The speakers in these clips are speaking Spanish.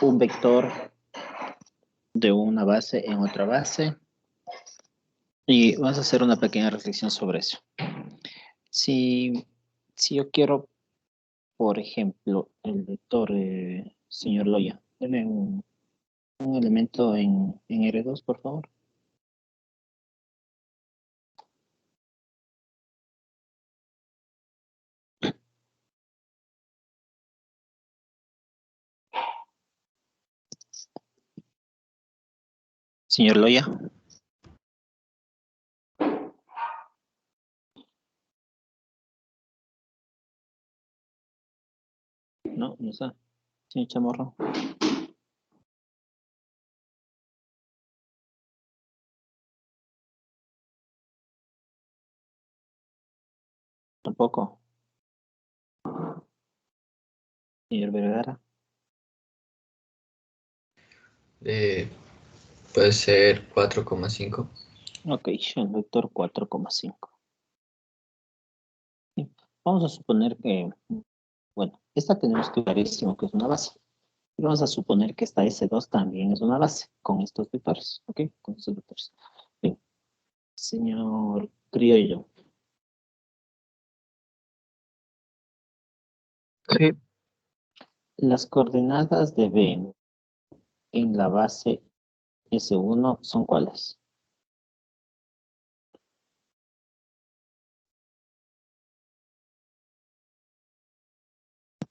un vector de una base en otra base. Y vamos a hacer una pequeña reflexión sobre eso. Si yo quiero, por ejemplo, el vector, señor Loya, deme un elemento en R2, por favor. Señor Loya. No, no está. Señor Chamorro. Tampoco. Señor Vergara. Puede ser 4,5. Ok, el vector 4,5. Vamos a suponer que, bueno, esta tenemos clarísimo que es una base. Y vamos a suponer que esta S2 también es una base con estos vectores. Ok, con estos vectores. Bien. Señor Criollo. Sí, Las coordenadas de B en la base S1 son ¿cuáles?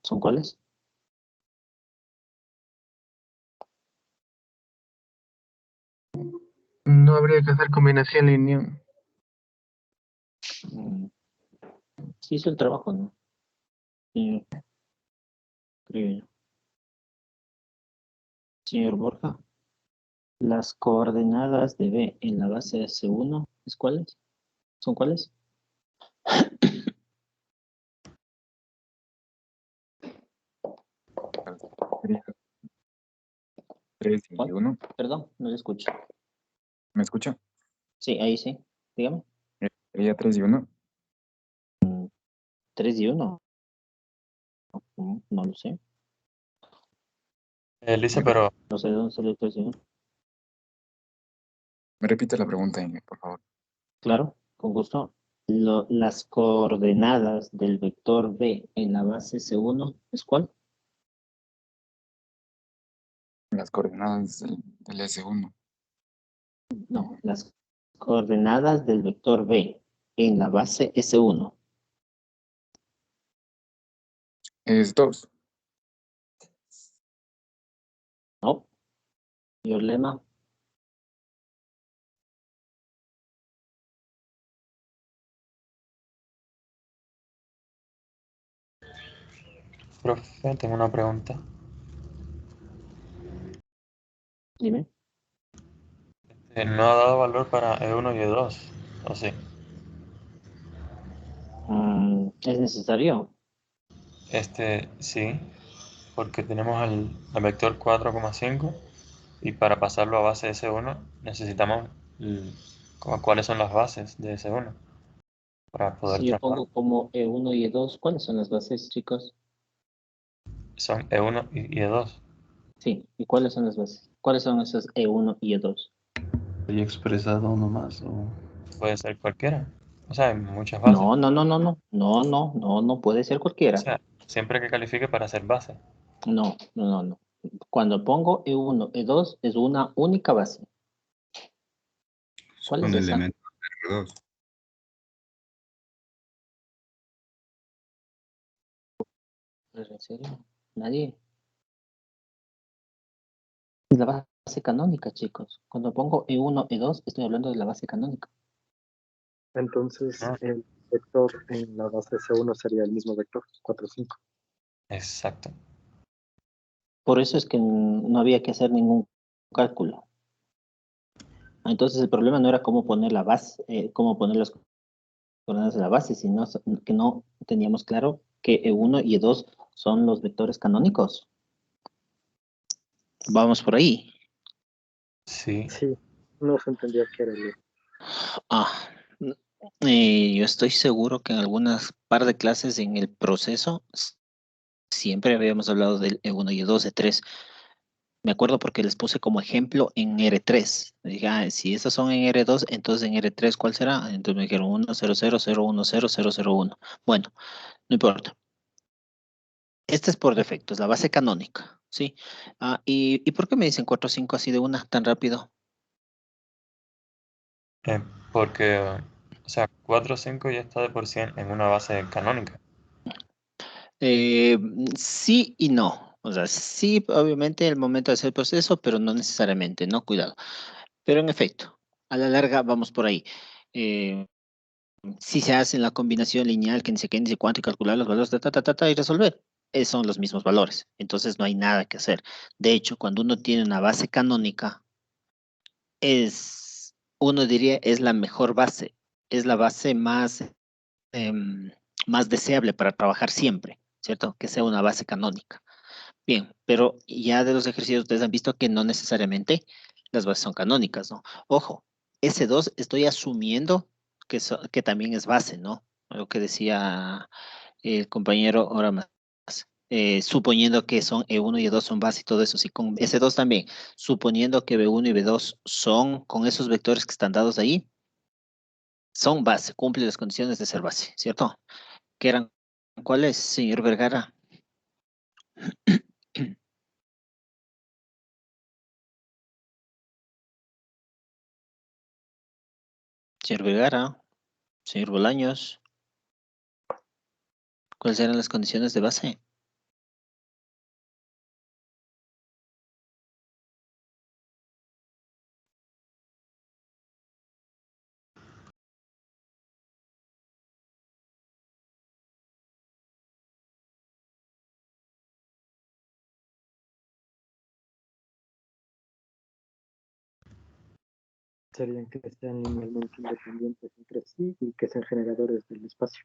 ¿Son cuáles? no habría que hacer combinación lineal. Sí hizo el trabajo, ¿no? Señor Criollo. Señor Borja. Las coordenadas de B en la base S1 ¿es cuáles? ¿Son cuáles? 3 y 1. Perdón, no le escucho. ¿Me escucha? Sí, ahí sí. Dígame. Sería 3 y 1. 3 y 1. No lo sé. Elisa, pero No sé de dónde salió el 3 y 1. Me repite la pregunta, por favor. Claro, con gusto. Las coordenadas del vector B en la base S1 ¿es cuál? Las coordenadas del S1. No, las coordenadas del vector B en la base S1. Es 2. No. Señor Lema. profe, tengo una pregunta. Dime. No ha dado valor para E1 y E2, ¿o sí? ¿Es necesario? Sí, porque tenemos el vector 4,5 y para pasarlo a base S1 necesitamos cuáles son las bases de S1 para poder Si yo transformar. pongo como E1 y E2, ¿cuáles son las bases, chicos? Son E1 y E2. Sí, ¿y cuáles son las bases? ¿Cuáles son esas E1 y E2? ¿Hay expresado nomás o...? Puede ser cualquiera. O sea, hay muchas bases. No, no, no, no, no, no, no, no, no puede ser O cualquiera. sea, siempre que califique para ser base. No, no, no, no. Cuando pongo E1, E2 es una única base. ¿Cuál es Son esa? elementos de R2. ¿En serio? Nadie. Es la base canónica, chicos. Cuando pongo E1, E2, estoy hablando de la base canónica. Entonces, Ah, el vector en la base C1 sería el mismo vector, 4, 5. exacto. Por eso es que no había que hacer ningún cálculo. Entonces el problema no era cómo poner la base, cómo poner las coordenadas de la base, sino que no teníamos claro que E1 y E2 son los vectores canónicos. Vamos por ahí. Sí. Sí, no se entendía qué era el... Ah, yo estoy seguro que en algunas par de clases en el proceso siempre habíamos hablado del E1 y E2, E3, Me acuerdo porque les puse como ejemplo en R3. Dije, ah, si estos son en R2, entonces en R3, ¿cuál será? Entonces me dijeron 1, 0, 0, 0, 1, 0, 0, 0, 1. Bueno, no importa. Esta es por defecto, es la base canónica, ¿sí? ¿Y por qué me dicen 4, 5 así de una, tan rápido? Porque, o sea, 4 o 5 ya está de por sí en una base canónica. Sí y no. O sea, sí, obviamente el momento de hacer el proceso, pero no necesariamente, ¿no? Cuidado. Pero en efecto, a la larga vamos por ahí. Eh, si se hace la combinación lineal, que ni sé qué, ni sé cuánto, y calcular los valores, y resolver, son los mismos valores. Entonces no hay nada que hacer. De hecho, cuando uno tiene una base canónica, uno diría, es la mejor base. Es la base más deseable para trabajar siempre, ¿cierto? Que sea una base canónica. Bien, pero ya de los ejercicios ustedes han visto que no necesariamente las bases son canónicas, ¿no? Ojo, S2 estoy asumiendo que también es base, ¿no? Lo que decía el compañero ahora más. Suponiendo que son E1 y E2 son base y todo eso, sí, con S2 también, suponiendo que B1 y B2 son, con esos vectores que están dados ahí, son base, cumplen las condiciones de ser base, ¿cierto? ¿Qué eran? ¿Cuáles, señor Vergara? Señor Vergara, señor Bolaños, ¿cuáles eran las condiciones de base? Serían que sean linealmente independientes entre sí y que sean generadores del espacio.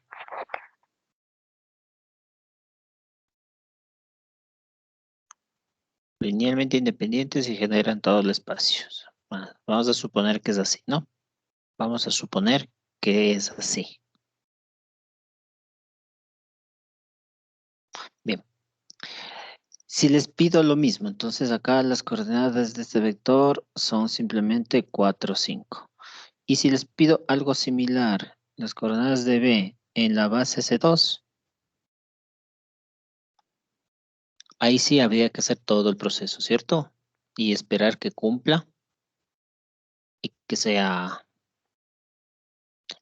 Linealmente independientes y generan todo el espacio. Bueno, vamos a suponer que es así, ¿no? Vamos a suponer que es así. Bien. Si les pido lo mismo, entonces acá las coordenadas de este vector son simplemente 4, 5. Y si les pido algo similar, las coordenadas de B en la base C2, ahí sí habría que hacer todo el proceso, ¿cierto? Y esperar que cumpla y que sea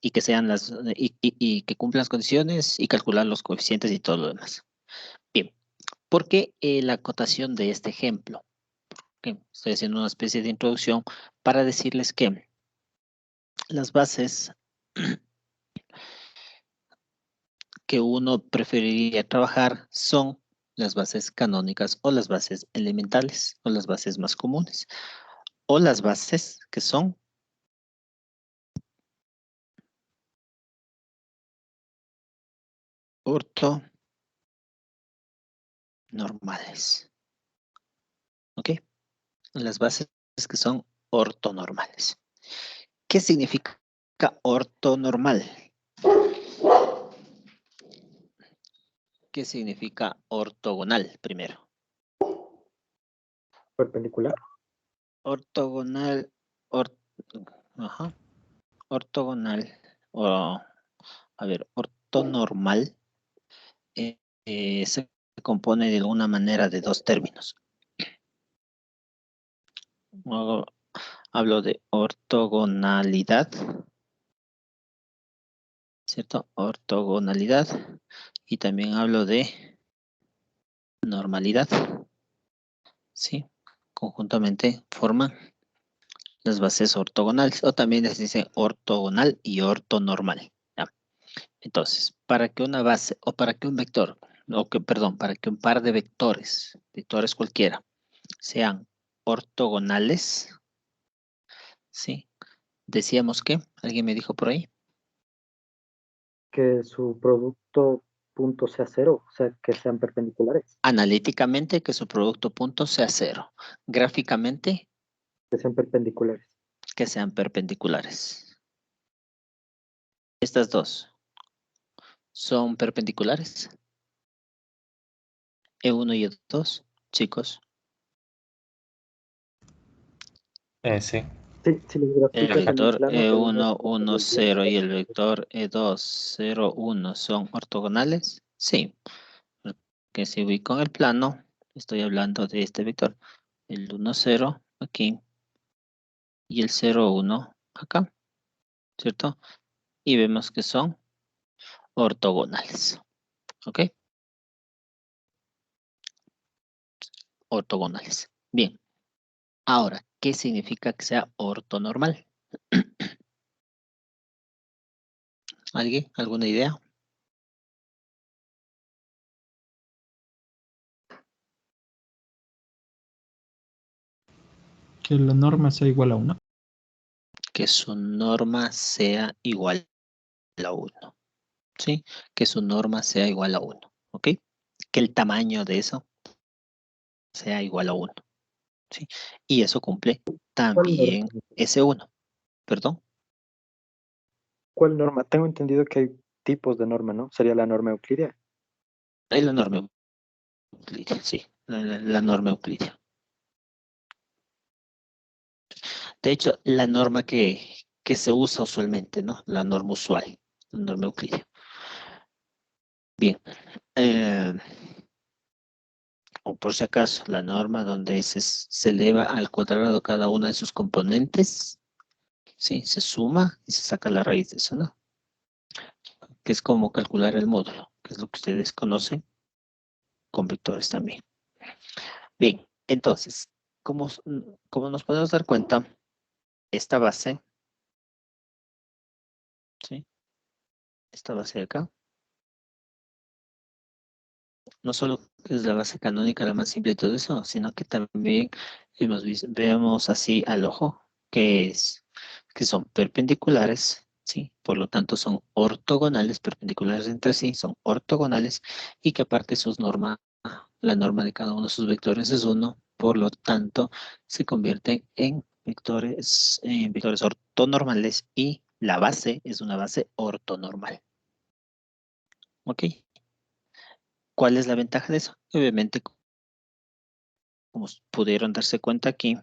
y que sean y que cumplan las condiciones y calcular los coeficientes y todo lo demás. Bien, ¿por qué la acotación de este ejemplo? Estoy haciendo una especie de introducción para decirles que las bases que uno preferiría trabajar son las bases canónicas o las bases elementales o las bases más comunes o las bases que son ortonormales. ¿Ok? Las bases que son ortonormales. ¿Qué significa ortonormal? ¿Qué significa ortogonal primero? Perpendicular. Ortogonal, ajá, ortogonal, a ver, ortonormal se compone de alguna manera de dos términos. Hablo de ortogonalidad, ¿cierto? Ortogonalidad. Y también hablo de normalidad, ¿sí? Conjuntamente forman las bases ortogonales, o también les dicen ortogonal y ortonormal. ¿Ya? Entonces, para que una base, o para que un vector, perdón, para que un par de vectores cualquiera, sean ortogonales, ¿sí? Decíamos que, ¿alguien me dijo por ahí? Que su producto punto sea cero, o sea, que sean perpendiculares. Analíticamente, que su producto punto sea cero. Gráficamente, Que sean perpendiculares. que sean perpendiculares. Estas dos son perpendiculares. E1 y E2, chicos. Sí. Si los El graficas en el vector plano, el uno E1, es 1, el 0 y el vector E2, 0, 1 son ortogonales. Sí, porque si voy con el plano, estoy hablando de este vector. El 1, 0 aquí y el 0, 1 acá, ¿cierto? Y vemos que son ortogonales. ¿Ok? Ortogonales. Bien. Ahora, ¿qué significa que sea ortonormal? ¿Alguien? ¿Alguna idea? Que la norma sea igual a 1. Que su norma sea igual a 1. ¿Sí? Que su norma sea igual a 1. ¿Ok? Que el tamaño de eso sea igual a 1. ¿Sí? Y eso cumple ¿Cuál norma? también ese 1. ¿Perdón? ¿Cuál norma? Tengo entendido que hay tipos de norma, ¿no? Sería la norma euclídea. Es la norma euclídea, sí. La norma euclídea. De hecho, la norma que se usa usualmente, ¿no? La norma usual. La norma euclídea. Bien. O por si acaso, la norma donde se eleva al cuadrado cada una de sus componentes, ¿sí? Se suma y se saca la raíz de eso, ¿no? Que es como calcular el módulo, que es lo que ustedes conocen con vectores también. Bien, entonces, como nos podemos dar cuenta, esta base, ¿sí? Esta base de acá, no solo es la base canónica, la más simple y todo eso, sino que también vemos así al ojo, que son perpendiculares, ¿sí? Por lo tanto, son ortogonales, perpendiculares entre sí, son ortogonales, y que aparte la norma de cada uno de sus vectores es 1, por lo tanto, se convierten en vectores ortonormales, y la base es una base ortonormal. ¿Ok? ¿Cuál es la ventaja de eso? Obviamente, como pudieron darse cuenta aquí,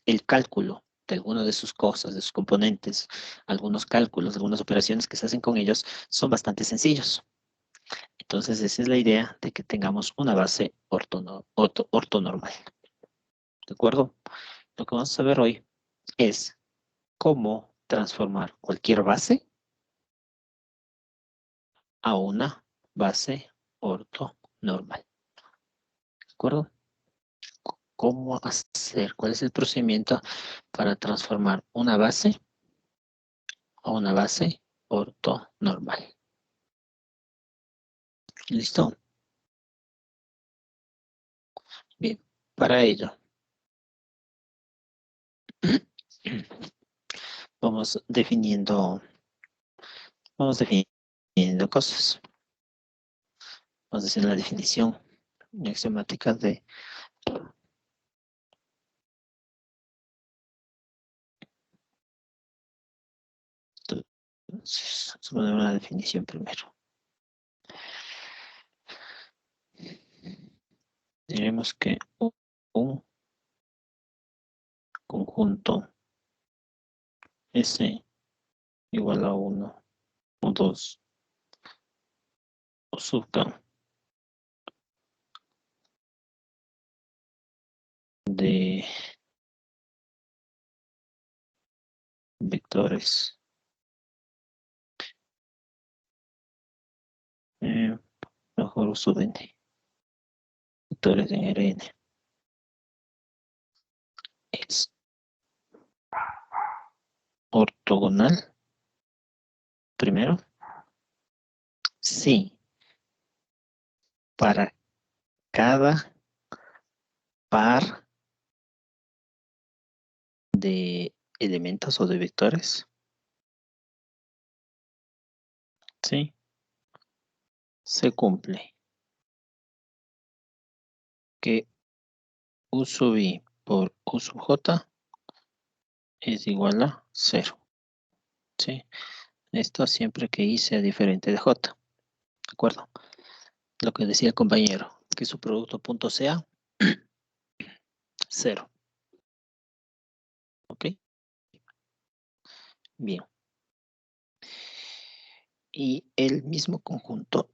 el cálculo de alguna de sus cosas, de sus componentes, algunos cálculos, algunas operaciones que se hacen con ellos son bastante sencillos. Entonces, esa es la idea de que tengamos una base ortonormal. ¿De acuerdo? Lo que vamos a ver hoy es cómo transformar cualquier base a una base ortonormal. ¿De acuerdo? ¿Cómo hacer? ¿Cuál es el procedimiento para transformar una base a una base ortonormal? ¿Listo? Bien, para ello vamos definiendo cosas. Vamos a hacer la definición axiomática de vamos a poner una definición primero. Diremos que un conjunto S igual a 1 o 2 o subcam de vectores mejor sub n, vectores en Rn es ortogonal primero, sí, para cada par de elementos o de vectores, ¿sí? Se cumple que U sub I por U sub J es igual a 0, ¿sí? Esto siempre que I sea diferente de J, ¿de acuerdo? Lo que decía el compañero, que su producto punto sea 0. Bien. Y el mismo conjunto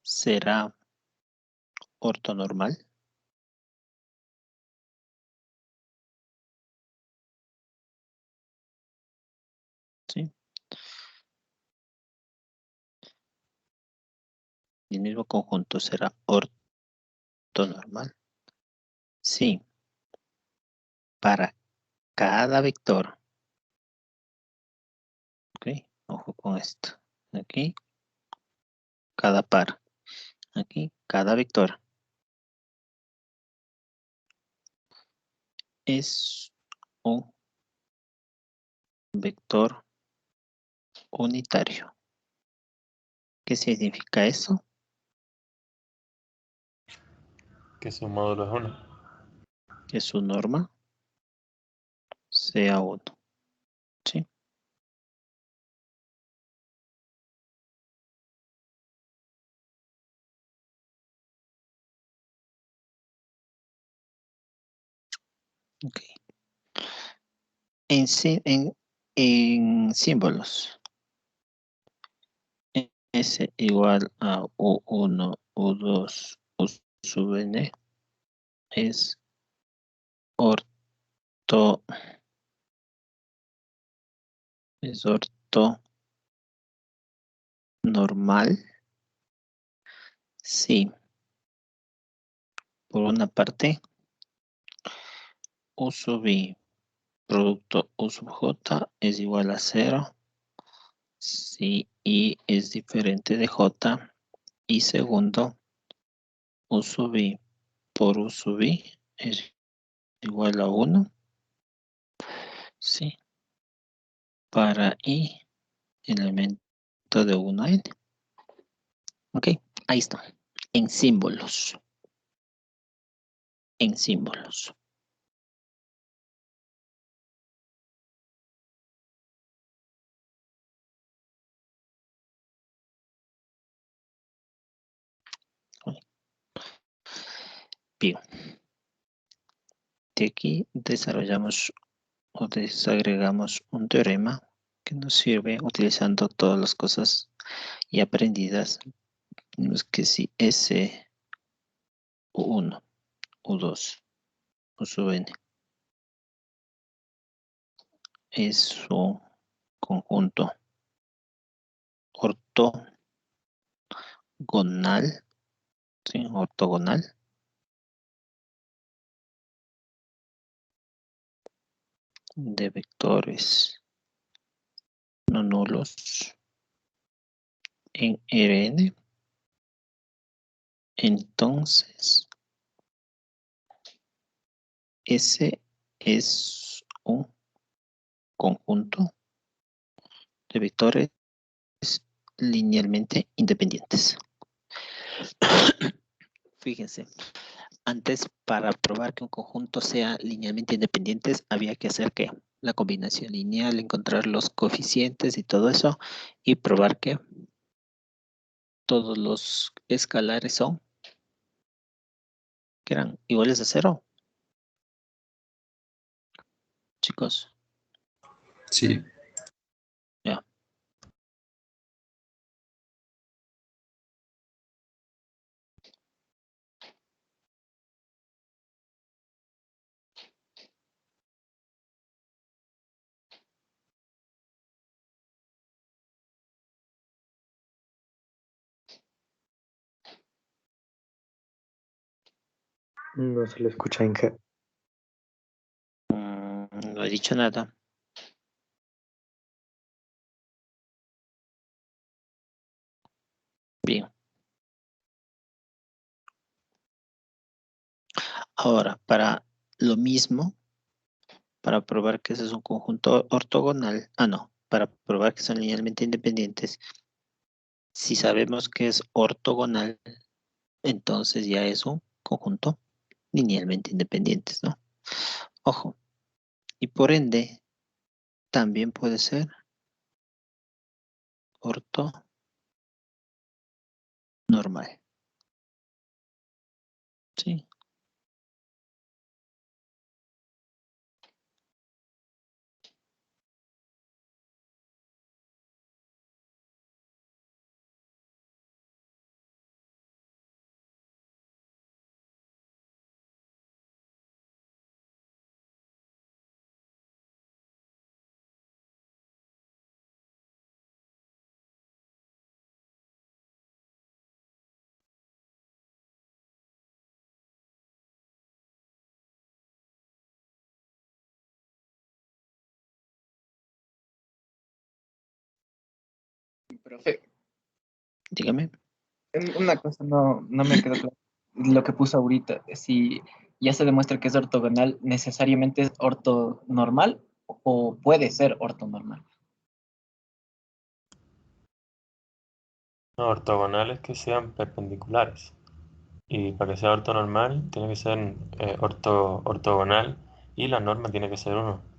será ortonormal. ¿Sí? Y el mismo conjunto será ortonormal. Sí. Para cada vector. Ok. Ojo con esto. Aquí. Cada par. Aquí. Cada vector. Es un vector unitario. ¿Qué significa eso? Que su módulo es 1. Que su norma sea 1. ¿Sí? Ok. En símbolos. S igual a U1, U2, U sub n es orto normal. Sí. Por una parte, U sub i producto U sub j es igual a 0. Si i es diferente de j. Y segundo, U sub i por U sub i es igual a 1. Sí. Para i, elemento de 1 a n. Ok, ahí está. En símbolos. En símbolos. Bien. De aquí desarrollamos o desagregamos un teorema que nos sirve utilizando todas las cosas y aprendidas. Tenemos que si S U1, U2, U sub n es un conjunto ortogonal, ¿sí? Ortogonal de vectores no nulos en Rn, entonces ese es un conjunto de vectores linealmente independientes. Fíjense, antes para probar que un conjunto sea linealmente independiente había que hacer ¿qué? La combinación lineal, encontrar los coeficientes y todo eso y probar que todos los escalares son que eran iguales a 0. Chicos, Sí. ya. No se le escucha, Inge. No he dicho nada. Bien. Ahora, para lo mismo, para probar que ese es un conjunto ortogonal, no, para probar que son linealmente independientes, si sabemos que es ortogonal, entonces ya es un conjunto linealmente independientes, ¿no? Ojo, y por ende, también puede ser ortonormal. ¿Sí? Profe, Dígame. una cosa no me quedó claro. Lo que puso ahorita, si ya se demuestra que es ortogonal, ¿necesariamente es ortonormal o puede ser ortonormal? No, ortogonales que sean perpendiculares. Y para que sea ortonormal, tiene que ser ortogonal y la norma tiene que ser 1.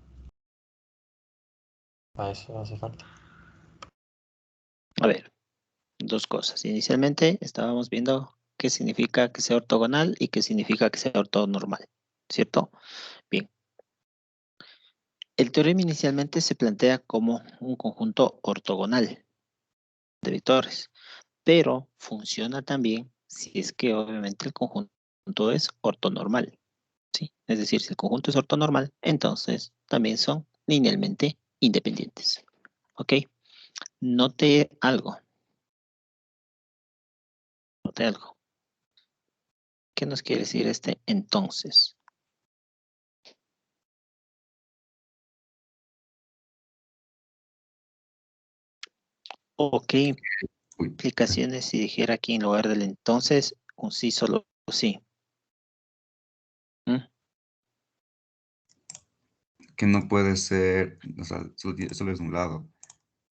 Para eso hace falta. A ver, dos cosas. Inicialmente estábamos viendo qué significa que sea ortogonal y qué significa que sea ortonormal, ¿cierto? Bien. El teorema inicialmente se plantea como un conjunto ortogonal de vectores, pero funciona también si es que obviamente el conjunto es ortonormal, ¿sí? Es decir, si el conjunto es ortonormal, entonces también son linealmente independientes, ¿ok? Note algo, note algo. ¿Qué nos quiere decir este entonces? ¿O qué Uy, implicaciones si dijera aquí en lugar del entonces un sí solo sí? ¿Mm? que no puede ser, o sea, solo es un lado.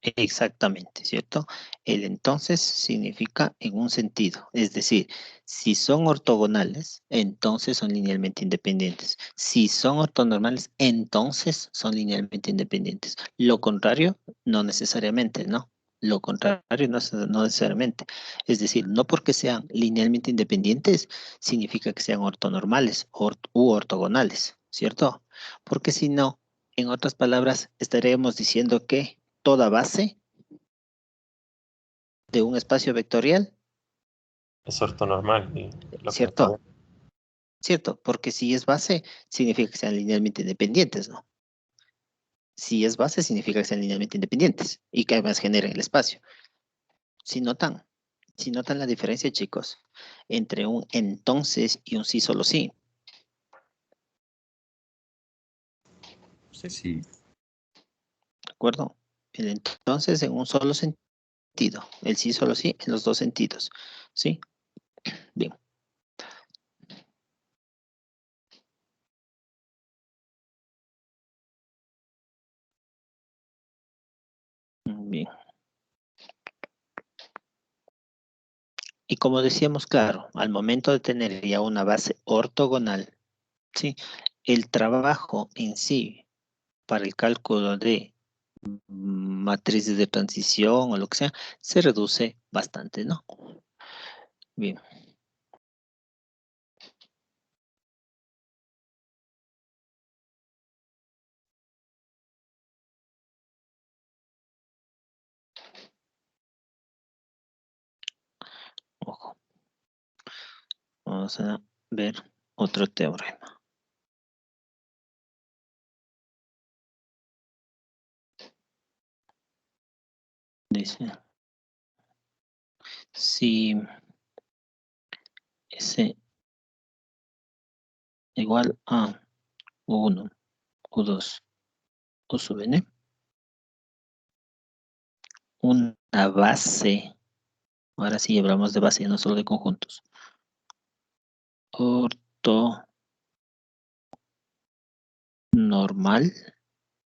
Exactamente, ¿cierto? El entonces significa en un sentido, es decir, si son ortogonales, entonces son linealmente independientes. Si son ortonormales, entonces son linealmente independientes. Lo contrario, no necesariamente, ¿no? Lo contrario, no necesariamente. Es decir, no porque sean linealmente independientes, significa que sean ortonormales u ortogonales, ¿cierto? Porque si no, en otras palabras, estaríamos diciendo que toda base de un espacio vectorial, Es ortonormal y lo que está ¿cierto? bien. ¿Cierto? Porque si es base, significa que sean linealmente independientes, ¿no? Si es base, significa que sean linealmente independientes y que además generen el espacio. Si notan, si notan la diferencia, chicos, entre un entonces y un sí solo sí, Sí, ¿de acuerdo? El entonces en un solo sentido, el sí solo sí en los dos sentidos, ¿sí? Bien. Bien. Y como decíamos, claro, al momento de tener ya una base ortogonal, ¿sí? El trabajo en sí para el cálculo de matrices de transición o lo que sea, se reduce bastante, ¿no? Bien. Ojo. Vamos a ver otro teorema. Dice, si S igual a U1, U2, U sub n, una base, ahora sí hablamos de base, no solo de conjuntos, ortonormal,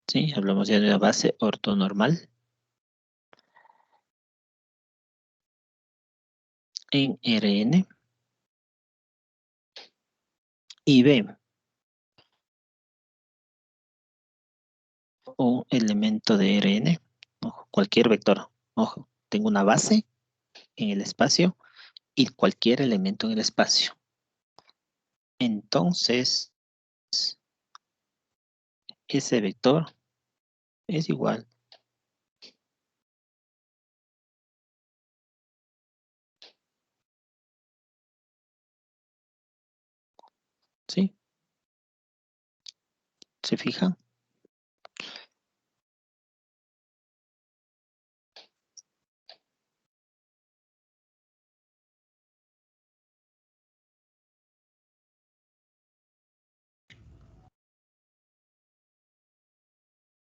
¿sí? Hablamos ya de una base ortonormal en Rn y B, un elemento de Rn, ojo, cualquier vector, ojo, tengo una base en el espacio y cualquier elemento en el espacio. Entonces, ese vector es igual, ¿sí? ¿Se fijan?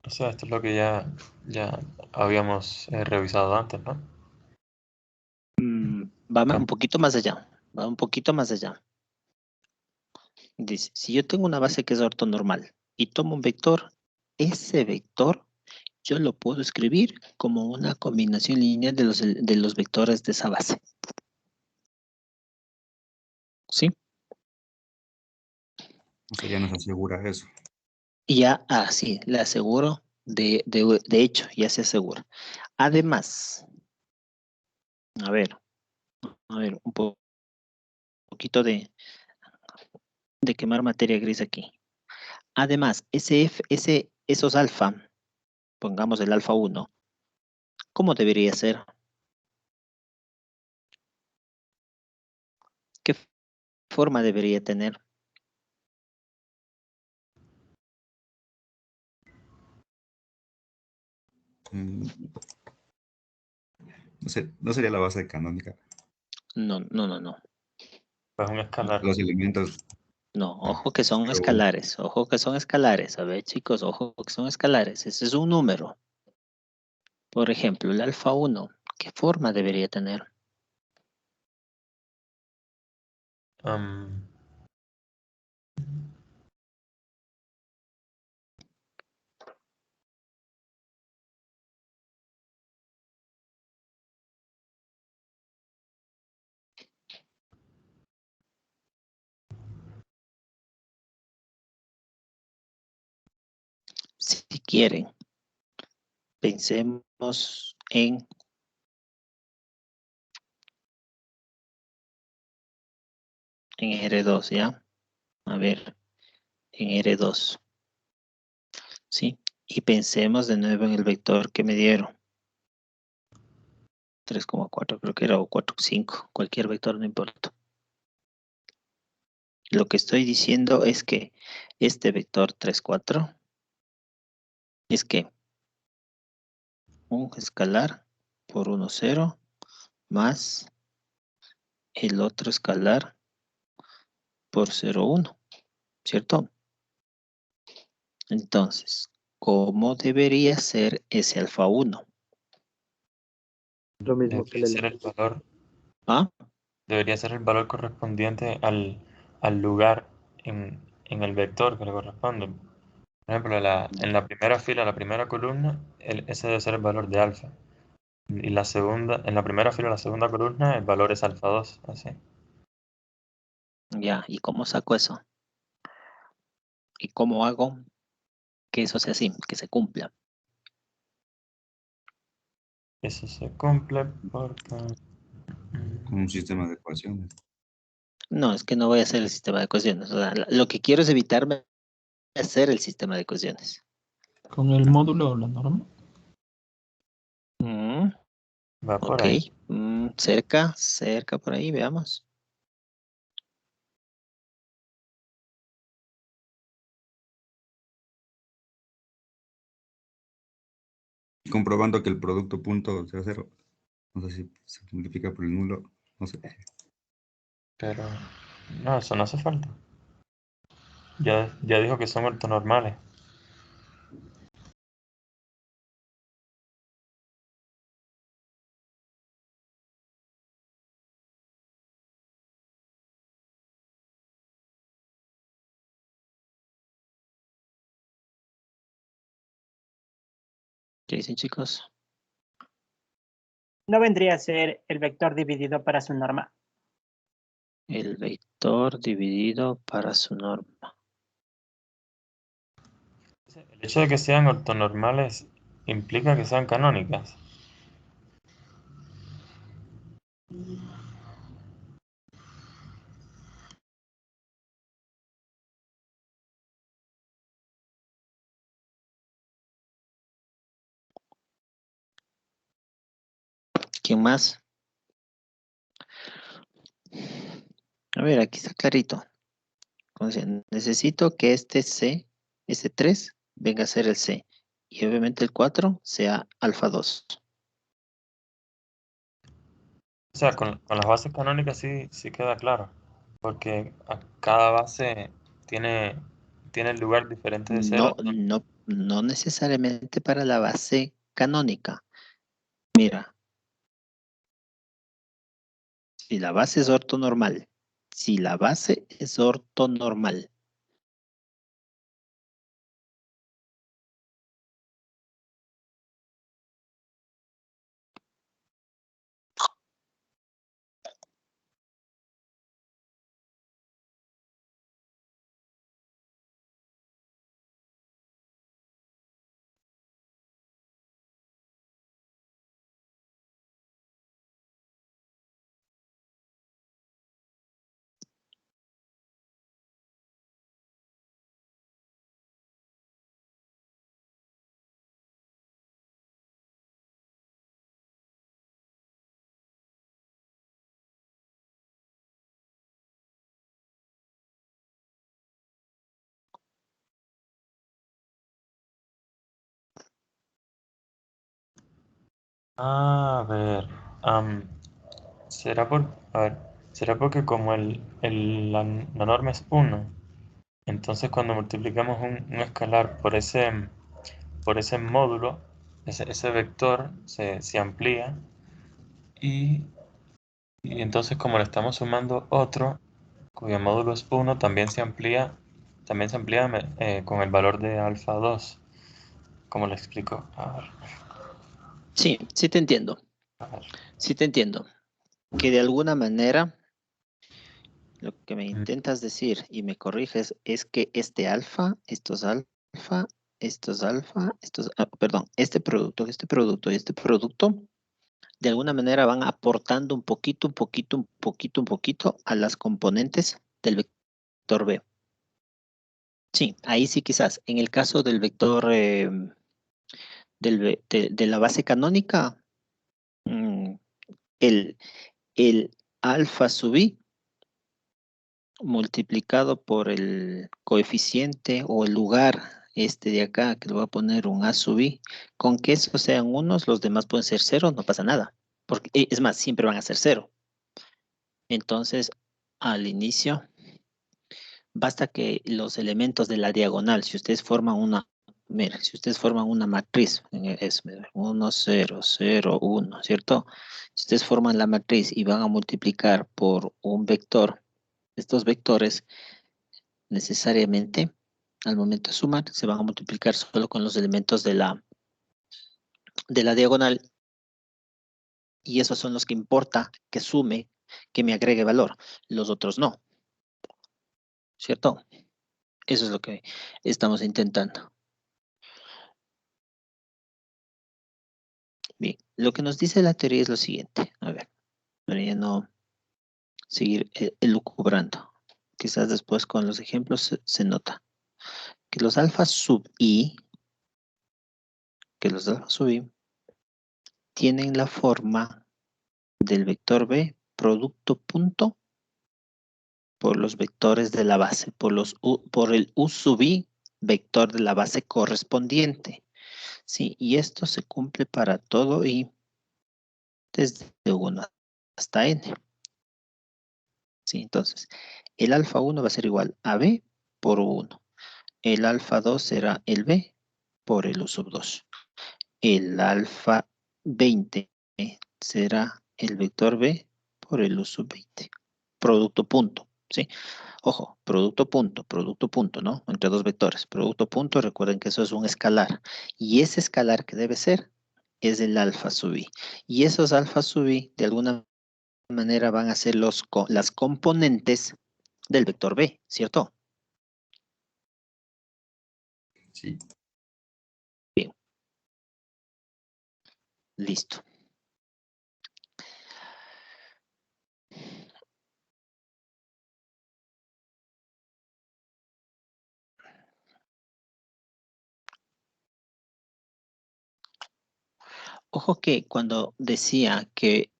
O sea, esto es lo que ya habíamos revisado antes, ¿no? Va un poquito más allá. Va un poquito más allá. Dice, si yo tengo una base que es ortonormal y tomo un vector, ese vector yo lo puedo escribir como una combinación lineal de los vectores de esa base. ¿Sí? O sea, ya nos asegura eso. Y ya, sí, le aseguro, de hecho, ya se asegura. Además, a ver, un poquito de quemar materia gris aquí. Además, esos alfa, pongamos el alfa 1, ¿cómo debería ser? ¿Qué forma debería tener? Mm, No sé, no sería la base canónica. No. Pues un escalar. Los elementos. No, ojo que son Pero, escalares, ojo que son escalares. A ver, chicos, ojo que son escalares. Ese es un número. Por ejemplo, el alfa 1, ¿qué forma debería tener? Am, Si quieren, pensemos en R2, ¿ya? A ver, en R2, ¿sí? Y pensemos de nuevo en el vector que me dieron. 3,4 creo que era, o 4,5, cualquier vector no importa. Lo que estoy diciendo es que este vector 3,4 es que un escalar por 1,0 más el otro escalar por 0,1, ¿cierto? Entonces, ¿cómo debería ser ese alfa 1? Lo mismo que el debería ser el elemento. valor, ¿Ah? debería ser el valor correspondiente al lugar en el vector que le corresponde. Por ejemplo, en la primera fila, la primera columna, ese debe ser el valor de alfa. Y la segunda, en la primera fila, la segunda columna, el valor es alfa 2, así. Ya, ¿y cómo saco eso? ¿Y cómo hago que eso sea así, que se cumpla? Eso se cumple porque... con un sistema de ecuaciones. No, es que no voy a hacer el sistema de ecuaciones. O sea, lo que quiero es evitarme hacer el sistema de ecuaciones. Con el módulo o la norma. va por Ok, ahí. cerca por ahí, veamos. Comprobando que el producto punto sea cero. No sé si se multiplica por el nulo. No sé. Pero no, eso no hace falta. Ya dijo que son ortonormales. ¿Qué dicen, chicos? No vendría a ser el vector dividido para su norma. El vector dividido para su norma. El hecho de que sean ortonormales implica que sean canónicas. ¿Quién más? A ver, aquí está clarito. Entonces, necesito que este C, ese 3, venga a ser el C. Y obviamente el 4 sea alfa 2. O sea, con las bases canónicas sí queda claro. Porque cada base tiene el lugar diferente de No, cero. No necesariamente para la base canónica. Mira, si la base es ortonormal, si la base es ortonormal, A ver, ¿será porque como la norma es 1, entonces cuando multiplicamos un escalar por ese módulo, ese vector se amplía y, y entonces como le estamos sumando otro cuyo módulo es 1, también se amplía con el valor de alfa 2. ¿Cómo le explico? sí, sí te entiendo. A ver. Sí te entiendo. Que de alguna manera lo que me intentas decir y me corriges es que este alfa, estos alfa, perdón, este producto y este producto, de alguna manera van aportando un poquito a las componentes del vector B. Sí, ahí sí quizás. En el caso del vector de la base canónica, el alfa sub i multiplicado por el coeficiente o el lugar este de acá, que le voy a poner un a sub i, con que esos sean unos, los demás pueden ser cero, no pasa nada. Porque, es más, siempre van a ser cero. Entonces, al inicio, basta que los elementos de la diagonal, si ustedes forman una, mira, si ustedes forman una matriz, es 1, 0, 0, 1, ¿cierto? Si ustedes forman la matriz y van a multiplicar por un vector, estos vectores necesariamente al momento de sumar se van a multiplicar solo con los elementos de la diagonal y esos son los que importa que sume, que me agregue valor. Los otros no. ¿Cierto? Eso es lo que estamos intentando. Bien, lo que nos dice la teoría es lo siguiente. A ver, para ya no seguir elucubrando. Quizás después con los ejemplos se nota que los alfa sub i, tienen la forma del vector B, producto punto, por los vectores de la base, por el u sub i, vector de la base correspondiente. Sí, y esto se cumple para todo i desde 1 hasta n. Sí, entonces, el alfa 1 va a ser igual a b por u1. El alfa 2 será el b por el u sub 2. El alfa 20 será el vector b por el u sub 20. Producto punto, ¿sí? Ojo, producto punto, ¿no? Entre dos vectores. Producto punto, recuerden que eso es un escalar. Y ese escalar que debe ser es el alfa sub i. Y esos alfa sub i, de alguna manera, van a ser las componentes del vector b, ¿cierto? Sí. Bien. Listo. Ojo que cuando decía que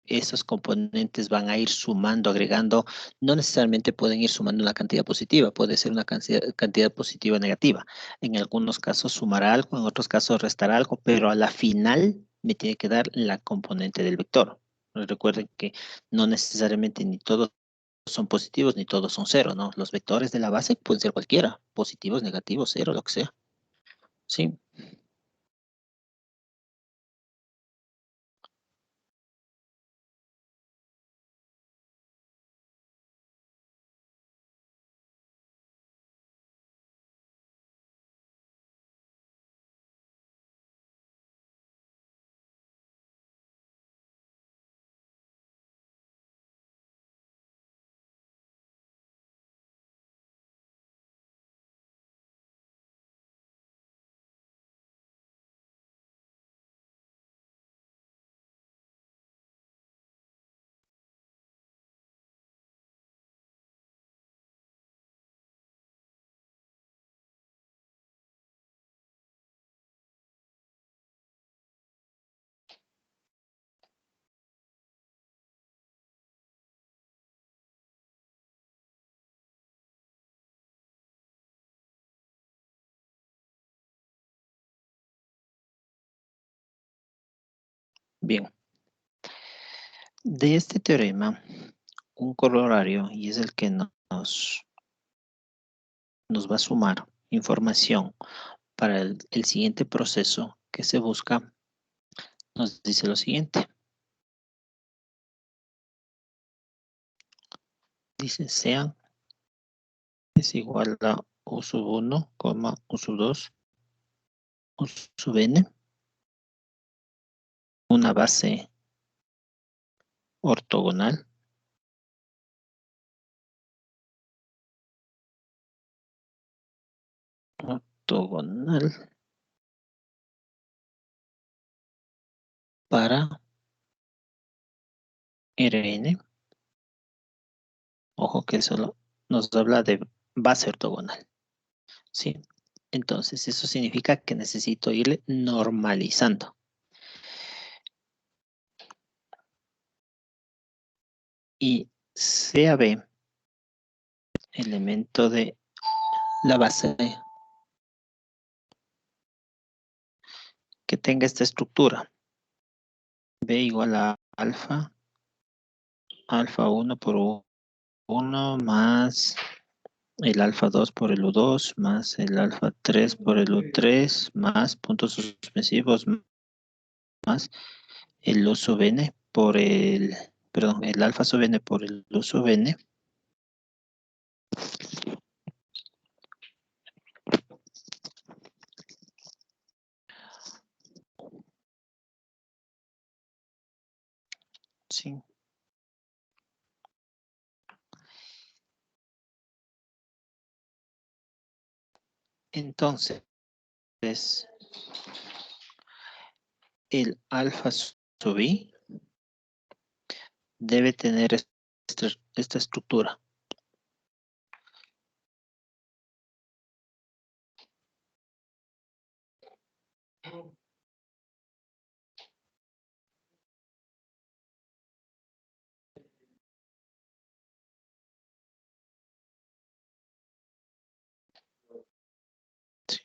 esos componentes van a ir sumando, agregando, no necesariamente pueden ir sumando una cantidad positiva, puede ser una cantidad positiva o negativa. En algunos casos sumará algo, en otros casos restará algo, pero a la final me tiene que dar la componente del vector. Recuerden que no necesariamente ni todos son positivos ni todos son cero, ¿no? Los vectores de la base pueden ser cualquiera, positivos, negativos, cero, lo que sea. ¿Sí? Bien. De este teorema, un corolario, y es el que nos va a sumar información para el siguiente proceso que se busca, nos dice lo siguiente. Dice sean es igual a U sub 1, U sub 2, U sub n, una base ortogonal para Rn. Ojo que solo nos habla de base ortogonal. ¿Sí? Entonces, eso significa que necesito irle normalizando. Y CAB, elemento de la base que tenga esta estructura. B igual a alfa 1 por 1 más el alfa 2 por el U2 más el alfa 3 por el U3 más puntos suspensivos más el U sub n por el, perdón, el alfa sub n por el U sub n. Sí. Entonces, el alfa sub i debe tener esta estructura. Sí.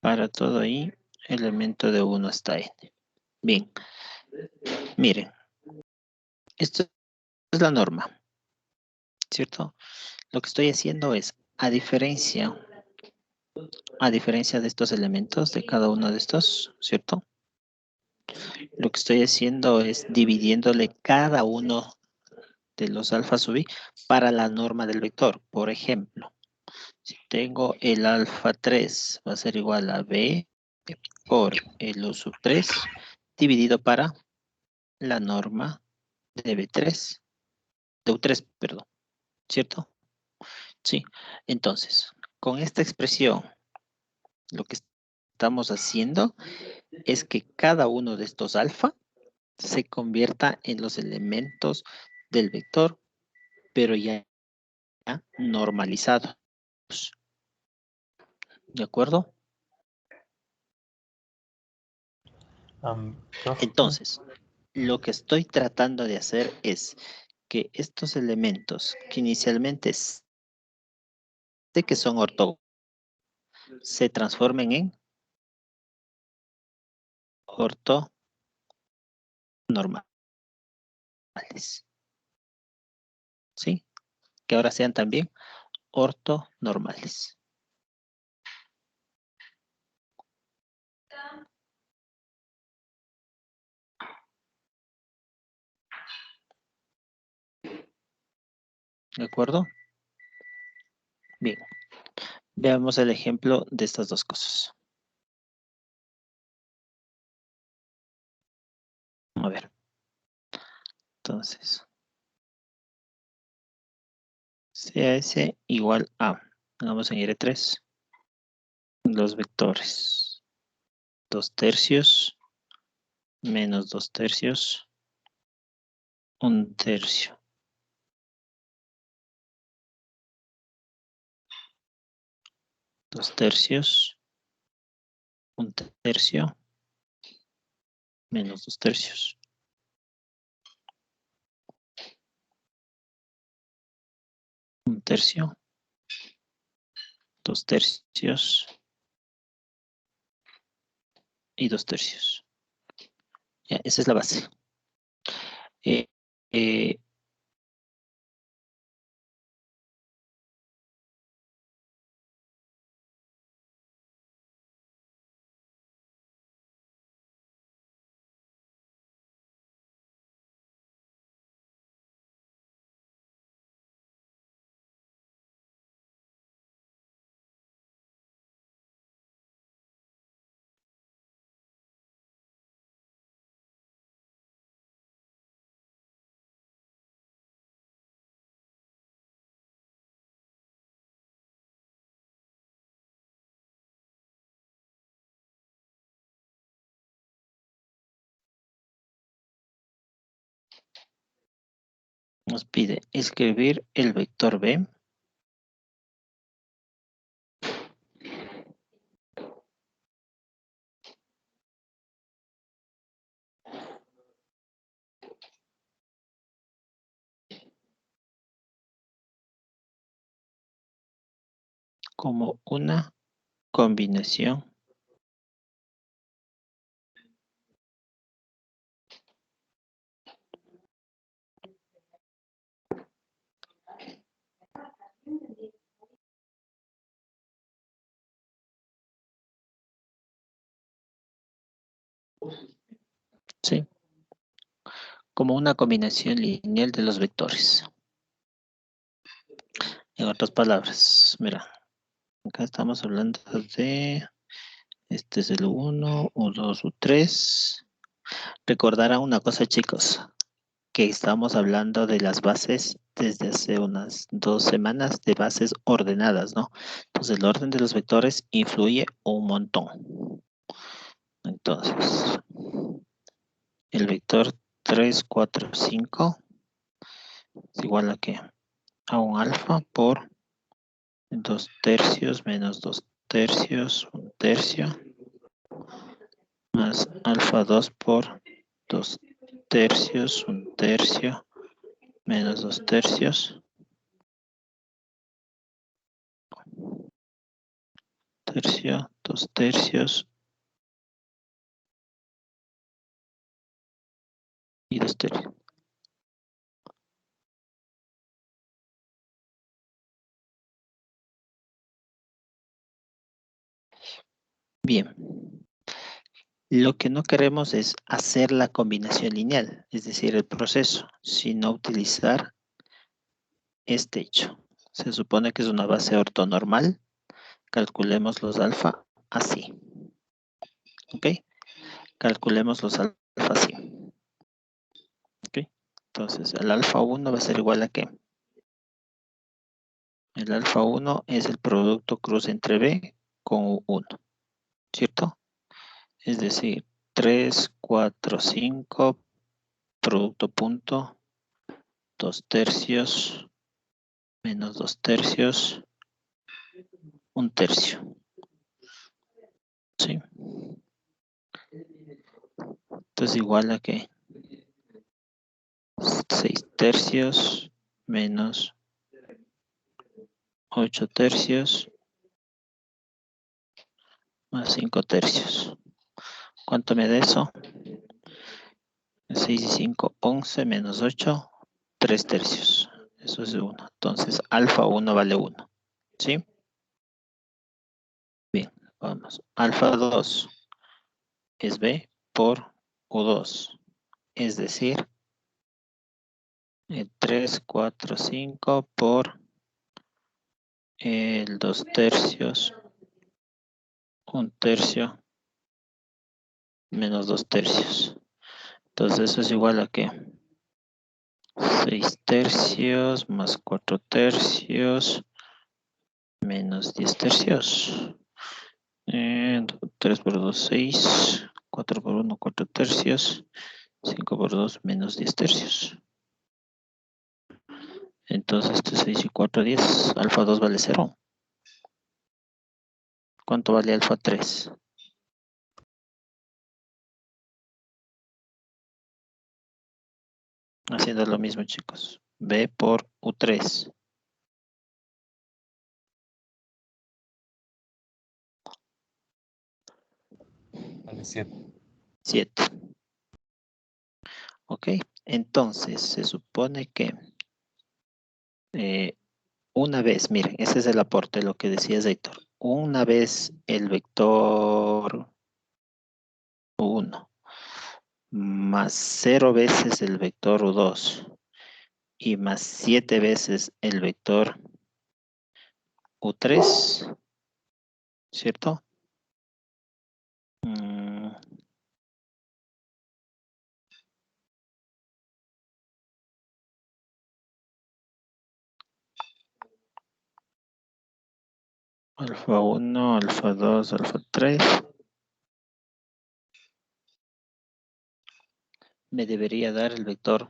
Para todo ahí, elemento de 1 hasta n. Bien. Miren. Esto es la norma. ¿Cierto? Lo que estoy haciendo es, a diferencia de estos elementos, de cada uno de estos, ¿cierto? Lo que estoy haciendo es dividiéndole cada uno de los alfa sub i para la norma del vector. Por ejemplo, si tengo el alfa 3 va a ser igual a b por el u sub 3 dividido para la norma de b3, de u3, perdón, ¿cierto? Sí, entonces, con esta expresión, lo que estamos haciendo es que cada uno de estos alfa se convierta en los elementos del vector, pero ya normalizados. ¿De acuerdo? Profe, Entonces, lo que estoy tratando de hacer es que estos elementos que inicialmente sé que son ortogonales se transformen en ortonormales. ¿Sí? Que ahora sean también ortonormales. ¿De acuerdo? Bien. Veamos el ejemplo de estas dos cosas. A ver. Entonces. CAS igual a. Vamos a añadir 3. Los vectores. 2/3 menos 2/3. 1/3. 2/3. 1/3. Menos 2/3. 1/3. 2/3. Y 2/3. Ya, esa es la base. Eh, eh, nos pide escribir el vector B como una combinación ¿sí? Como una combinación lineal de los vectores. En otras palabras, mira, acá estamos hablando de, este es el 1, U2, U3. Recordarán una cosa, chicos, que estamos hablando de las bases desde hace unas 2 semanas de bases ordenadas, ¿no? Entonces, el orden de los vectores influye un montón. Entonces, el vector 3, 4, 5 es igual a ¿qué? A un alfa por 2/3 menos 2/3, 1/3, más alfa 2 por 2/3, 1/3, menos 2/3, 1/3, 2/3 y 2/3. Bien. Lo que no queremos es hacer la combinación lineal, es decir, el proceso, sino utilizar este hecho. Se supone que es una base ortonormal. Calculemos los alfa así. ¿Ok? Calculemos los alfa así. ¿Ok? Entonces, el alfa 1 va a ser igual a ¿qué? El alfa 1 es el producto cruz entre B con 1, ¿cierto? Es decir, 3, 4, 5, producto punto, 2/3, menos 2/3, 1/3. ¿Sí? Entonces igual a que 6/3 menos 8/3 más 5/3. ¿Cuánto me da eso? 6 y 5, 11 menos 8, 3/3. Eso es 1. Entonces alfa 1 vale 1. ¿Sí? Bien, vamos. Alfa 2 es B por U2. Es decir, 3, 4, 5 por el 2 tercios, 1 tercio, menos 2 tercios. Entonces eso es igual a ¿qué? 6 tercios más 4 tercios menos 10 tercios. 3 por 2, 6. 4 por 1, 4 tercios. 5 por 2, menos 10 tercios. Entonces, esto es 6 y 4, 10. Alfa 2 vale 0. ¿Cuánto vale alfa 3? Haciendo lo mismo, chicos. B por U3. Vale 7. 7. Ok. Entonces, se supone que una vez, miren, ese es el aporte, lo que decía Héctor. Una vez el vector 1 más 0 veces el vector U2 y más 7 veces el vector U3, ¿cierto? Alfa 1, alfa 2, alfa 3. Me debería dar el vector.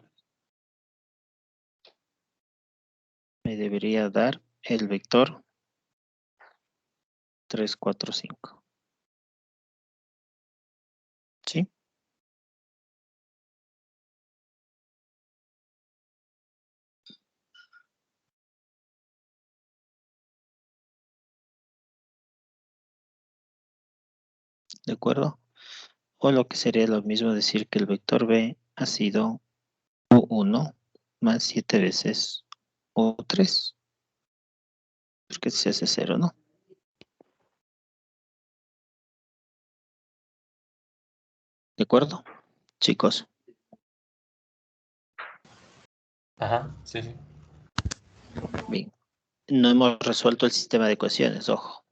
Me debería dar el vector 3, 4, 5. ¿Sí? ¿De acuerdo? O lo que sería lo mismo decir que el vector B ha sido U1 más 7 veces U3. Porque se hace 0, ¿no? ¿De acuerdo? Chicos. Ajá, sí, sí. Bien. No hemos resuelto el sistema de ecuaciones, ojo.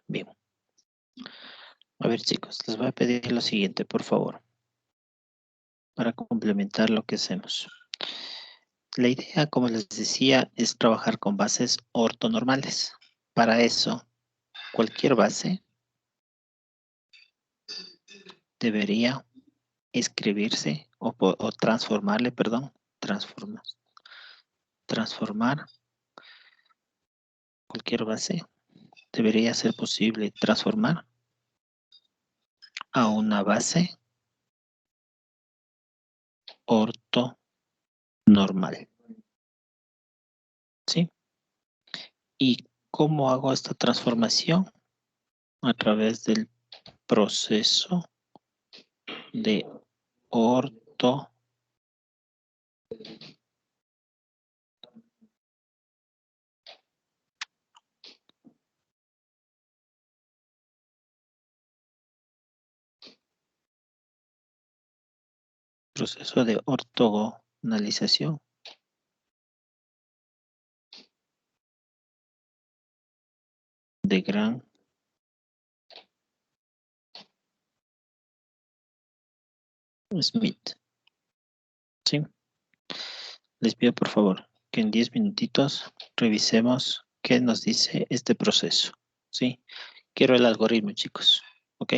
Bien. A ver, chicos, les voy a pedir lo siguiente, por favor, para complementar lo que hacemos. La idea, como les decía, es trabajar con bases ortonormales. Para eso, cualquier base debería escribirse o transformarle, perdón, transformar cualquier base. Debería ser posible transformar a una base ortonormal. ¿Sí? Y ¿Cómo hago esta transformación? A través del proceso de orto proceso de ortogonalización de Gram Smith. ¿Sí? Les pido por favor que en 10 minutitos revisemos qué nos dice este proceso. ¿Sí? Quiero el algoritmo, chicos. ¿Ok?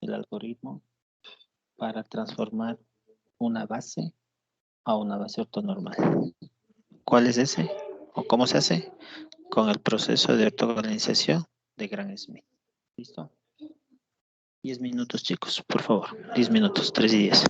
El algoritmo para transformar una base a una base ortonormal. ¿Cuál es ese? ¿O cómo se hace? Con el proceso de ortogonalización de Gram Smith. ¿Listo? 10 minutos, chicos, por favor. 10 minutos, 3 y 10.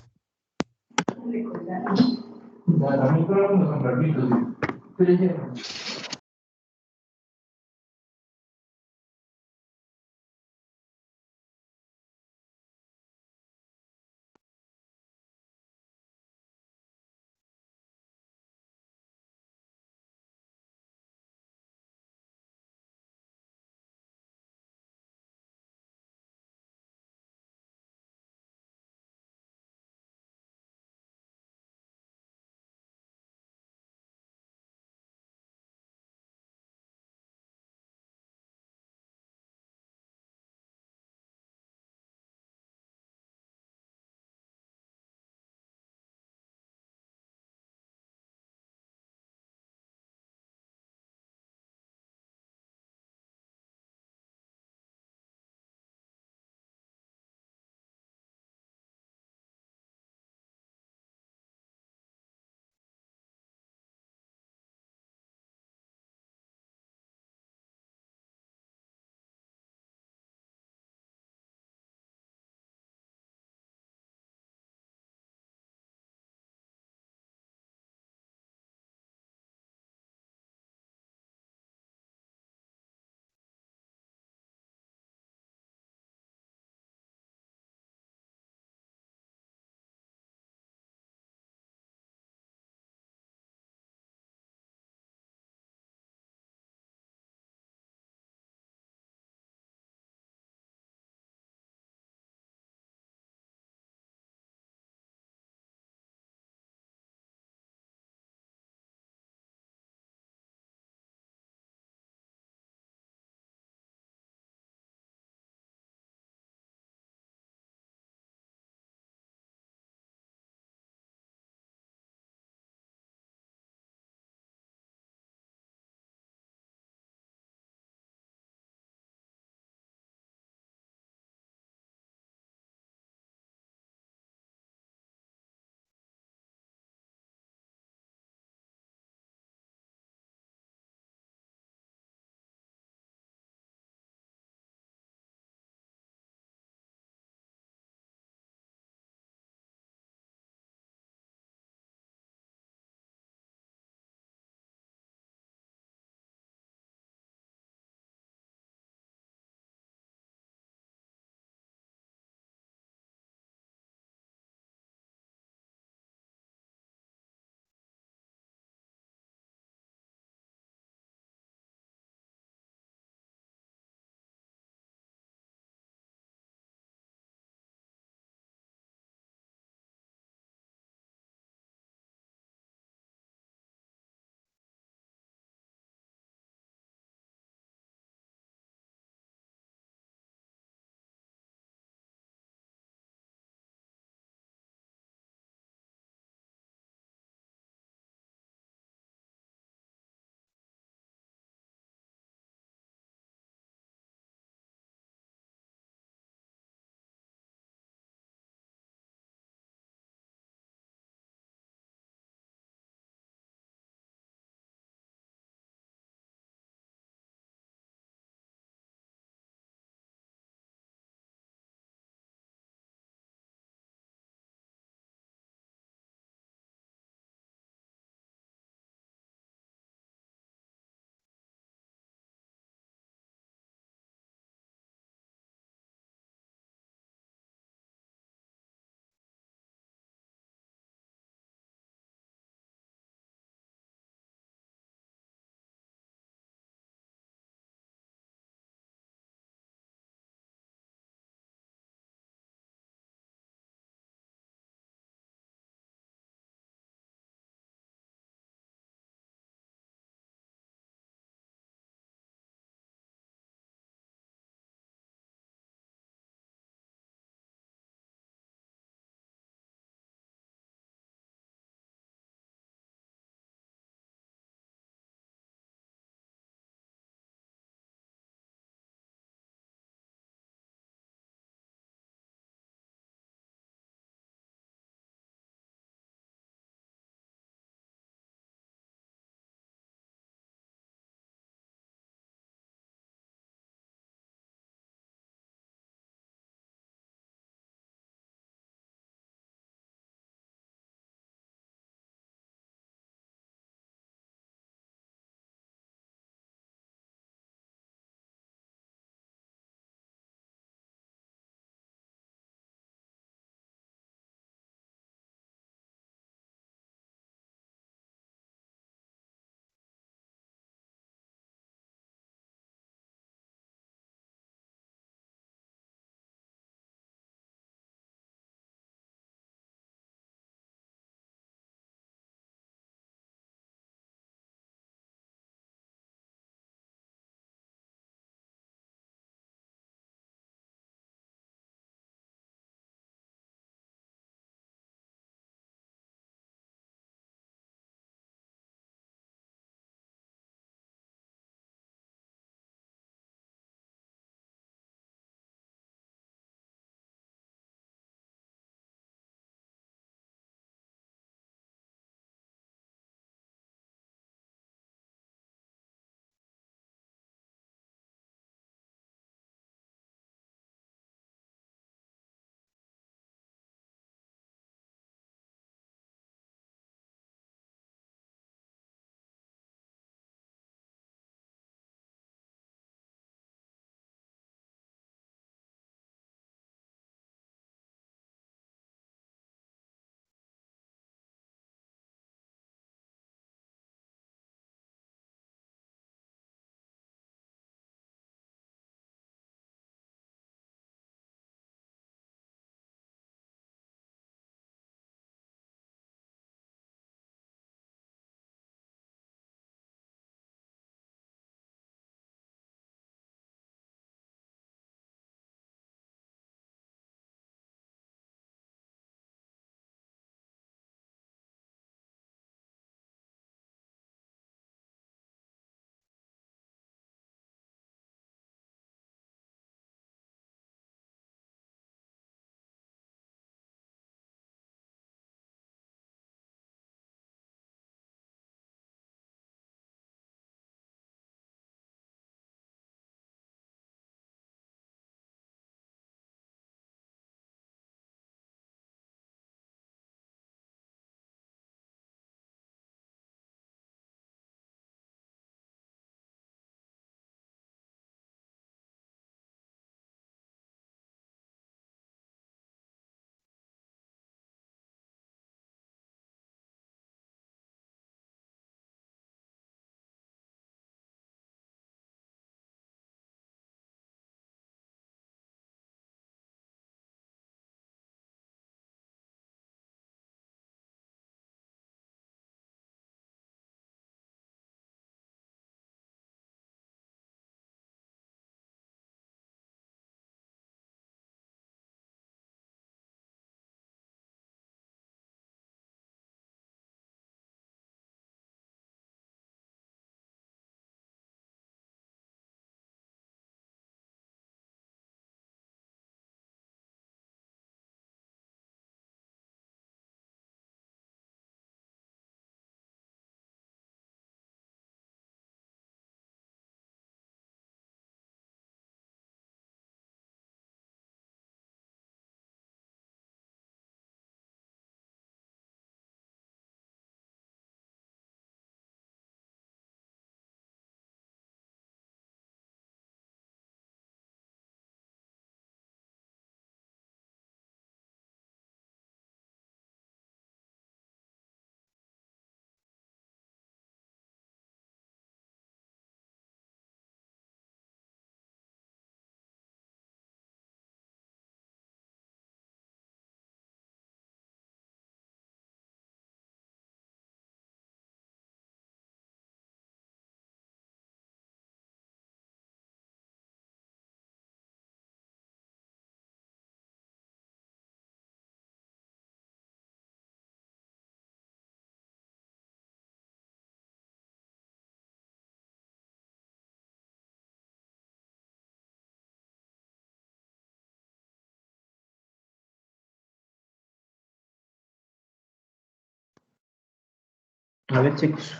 A ver, chicos,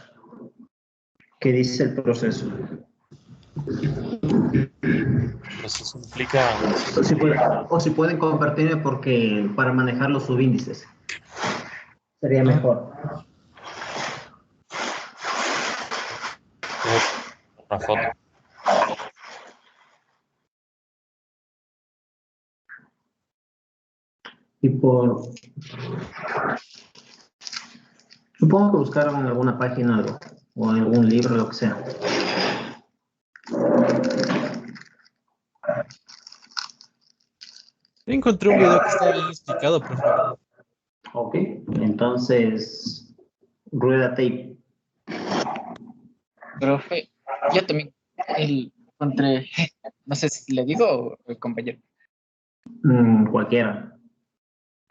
¿qué dice el proceso? Pues eso implica, O si pueden compartirme porque para manejar los subíndices sería mejor. una foto. Y por... Supongo que buscaron en alguna página algo, o en algún libro, lo que sea. Encontré un video que está bien explicado, profe. Ok, entonces, rueda tape. Profe, yo también encontré, no sé si le digo o el compañero. Cualquiera.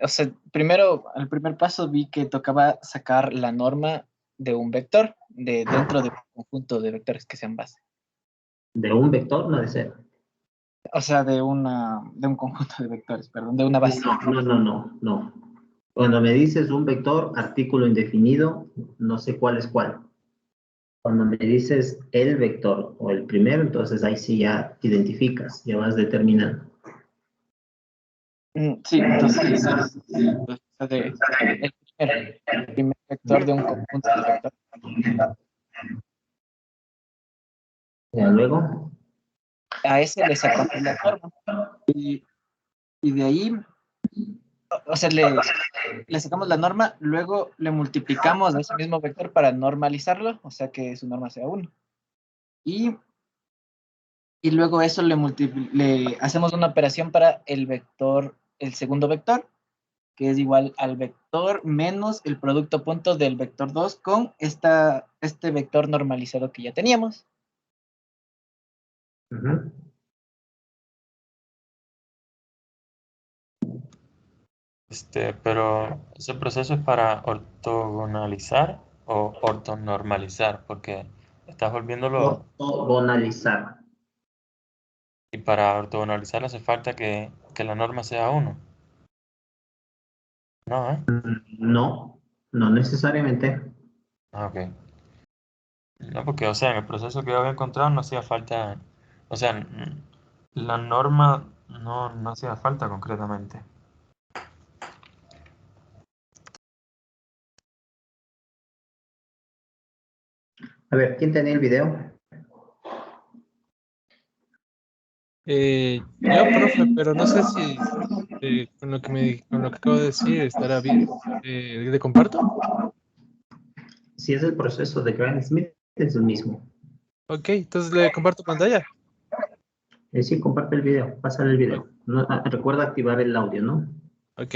O sea, primero, al primer paso vi que tocaba sacar la norma de un vector, de dentro de un conjunto de vectores que sean base. De un vector, no de cero. O sea, de un conjunto de vectores, perdón, de una base. No. Cuando me dices un vector, artículo indefinido, no sé cuál es cuál. Cuando me dices el vector o el primero, entonces ahí sí ya te identificas, ya vas determinando. Sí, entonces, el primer vector de un conjunto de vectores. Ya luego, A ese le sacamos la norma. Y de ahí, o sea, le sacamos la norma, luego le multiplicamos a ese mismo vector para normalizarlo, o sea que su norma sea 1. Y luego eso le hacemos una operación para el vector, el segundo vector, que es igual al vector menos el producto punto del vector 2 con este vector normalizado que ya teníamos. Pero ese proceso es para ortogonalizar o ortonormalizar, porque estás volviéndolo, ortogonalizar. y para ortogonalizar hace falta que la norma sea 1. No, ¿eh? No necesariamente. Ah, ok. No, porque, o sea, en el proceso que yo había encontrado no hacía falta, o sea, la norma no hacía falta concretamente. A ver, ¿quién tenía el video? Yo, profe, pero no sé si con lo que acabo de decir estará bien. ¿Le comparto? Si es el proceso de Grant Smith, es el mismo. Ok, entonces le comparto pantalla. Sí, comparte el video, pásale el video. Recuerda activar el audio, ¿no? Ok.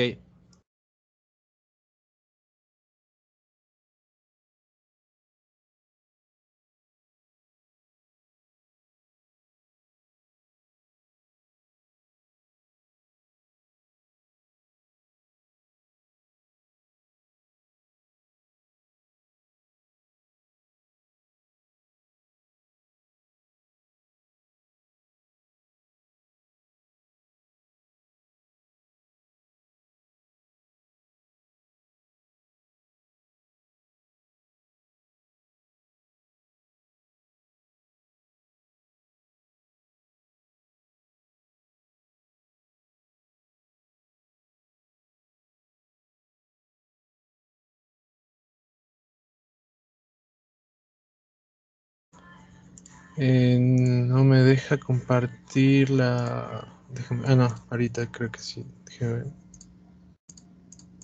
No me deja compartir la... no, ahorita creo que sí. Déjame ver.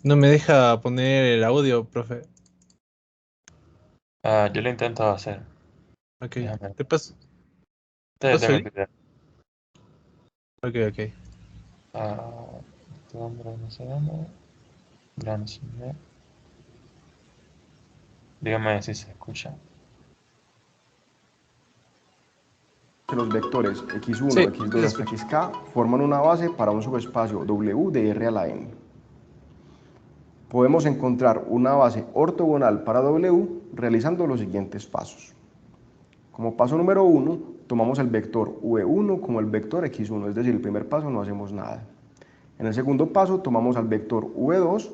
No me deja poner el audio, profe. Yo lo intento hacer. Ok, Déjame. ¿te paso Tengo el ahí? video. Ok. Este hombre no se llama. Grant Smith. Dígame si se escucha. Los vectores x1, Sí, x2 hasta xk forman una base para un subespacio W de R a la n. Podemos encontrar una base ortogonal para W realizando los siguientes pasos. Como paso número 1, tomamos el vector V1 como el vector x1, es decir, el primer paso no hacemos nada. En el segundo paso tomamos al vector V2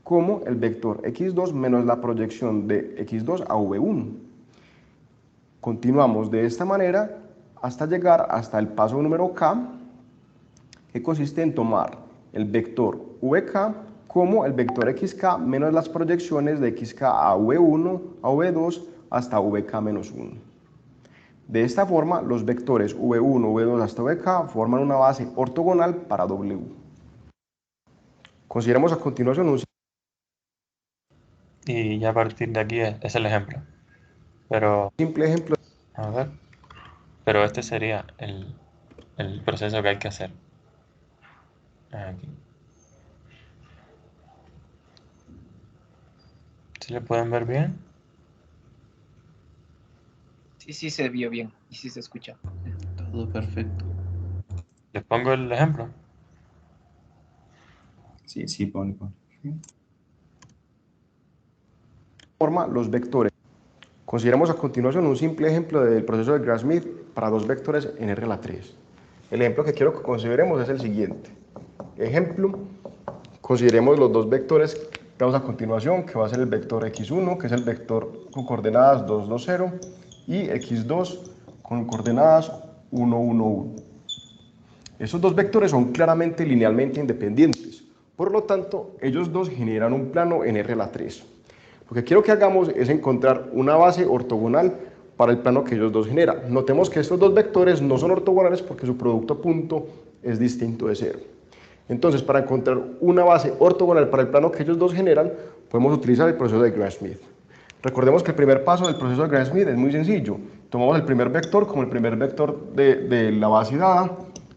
como el vector x2 menos la proyección de x2 a v1. Continuamos de esta manera hasta llegar hasta el paso número k, que consiste en tomar el vector vk como el vector xk menos las proyecciones de xk a v1, a v2 hasta vk menos 1. De esta forma, los vectores v1, v2 hasta vk forman una base ortogonal para w. Consideremos a continuación un Y ya a partir de aquí es el ejemplo. Pero, simple ejemplo. a ver, pero este sería el proceso que hay que hacer. Aquí. ¿Sí le pueden ver bien? Sí, sí se vio bien y sí se escucha. Todo perfecto. ¿Les pongo el ejemplo? Sí, sí, pone. Forma los vectores. Consideremos a continuación un simple ejemplo del proceso de Gram-Schmidt para dos vectores en R a la 3. El ejemplo que quiero que consideremos es el siguiente. Ejemplo, consideremos los dos vectores que vemos a continuación, que va a ser el vector x1, que es el vector con coordenadas 2, 2, 0, y x2 con coordenadas 1, 1, 1. Estos dos vectores son claramente linealmente independientes, por lo tanto, ellos dos generan un plano en R a la 3. Lo que quiero que hagamos es encontrar una base ortogonal para el plano que ellos dos generan. Notemos que estos dos vectores no son ortogonales porque su producto punto es distinto de 0. Entonces, para encontrar una base ortogonal para el plano que ellos dos generan, podemos utilizar el proceso de Gram-Schmidt. Recordemos que el primer paso del proceso de Gram-Schmidt es muy sencillo. Tomamos el primer vector como el primer vector de la base dada,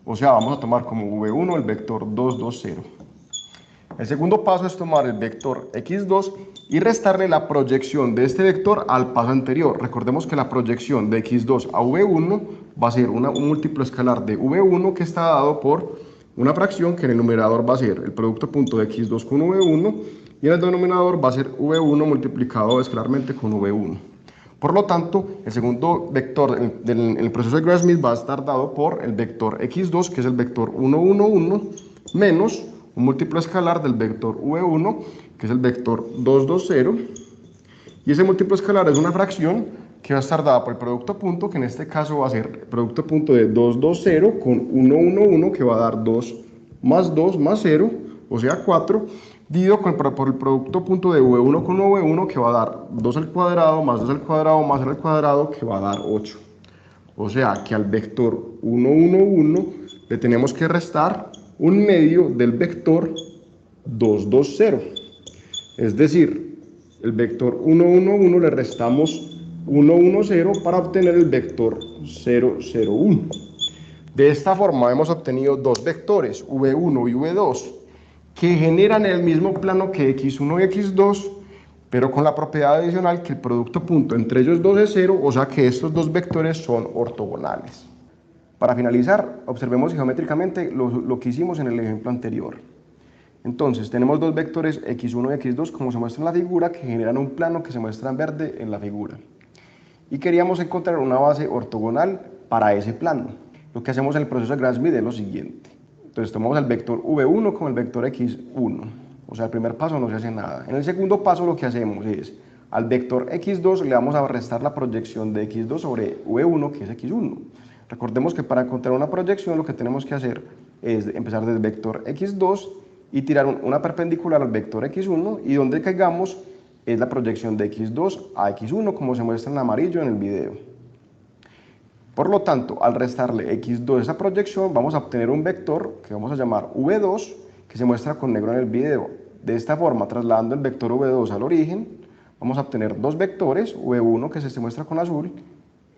o sea, vamos a tomar como v1 el vector 2, 2, 0. El segundo paso es tomar el vector x2 y restarle la proyección de este vector al paso anterior. Recordemos que la proyección de x2 a v1 va a ser un múltiplo escalar de v1 que está dado por una fracción que en el numerador va a ser el producto punto de x2 con v1 y en el denominador va a ser v1 multiplicado escalarmente con v1. Por lo tanto, el segundo vector en el proceso de Gram-Schmidt va a estar dado por el vector x2, que es el vector 1, 1, 1, menos un múltiplo escalar del vector v1, que es el vector 2, 2, 0, y ese múltiplo escalar es una fracción que va a estar dada por el producto punto, que en este caso va a ser el producto punto de 2, 2, 0 con 1, 1, 1, que va a dar 2 más 0, o sea 4, dividido por el producto punto de v1 con v1, que va a dar 2 al cuadrado más 2 al cuadrado más 0 al cuadrado, que va a dar 8. O sea que al vector 1, 1, 1 le tenemos que restar un medio del vector 2, 2, 0. Es decir, el vector 1, 1, 1 le restamos 1, 1, 0 para obtener el vector 0, 0, 1. De esta forma hemos obtenido dos vectores, v1 y v2, que generan el mismo plano que x1 y x2, pero con la propiedad adicional que el producto punto entre ellos dos es 0, o sea que estos dos vectores son ortogonales. Para finalizar, observemos geométricamente lo que hicimos en el ejemplo anterior. Entonces, tenemos dos vectores x1 y x2, como se muestra en la figura, que generan un plano que se muestra en verde en la figura. Y queríamos encontrar una base ortogonal para ese plano. Lo que hacemos en el proceso de Gram-Schmidt es lo siguiente. Entonces, tomamos el vector v1 con el vector x1. O sea, el primer paso no se hace nada. En el segundo paso lo que hacemos es, al vector x2 le vamos a restar la proyección de x2 sobre v1, que es x1. Recordemos que para encontrar una proyección lo que tenemos que hacer es empezar desde el vector x2 y tirar una perpendicular al vector x1 y donde caigamos es la proyección de x2 a x1 como se muestra en amarillo en el video. Por lo tanto, al restarle x2 a esa proyección vamos a obtener un vector que vamos a llamar v2 que se muestra con negro en el video. De esta forma, trasladando el vector v2 al origen, vamos a obtener dos vectores, v1 que se muestra con azul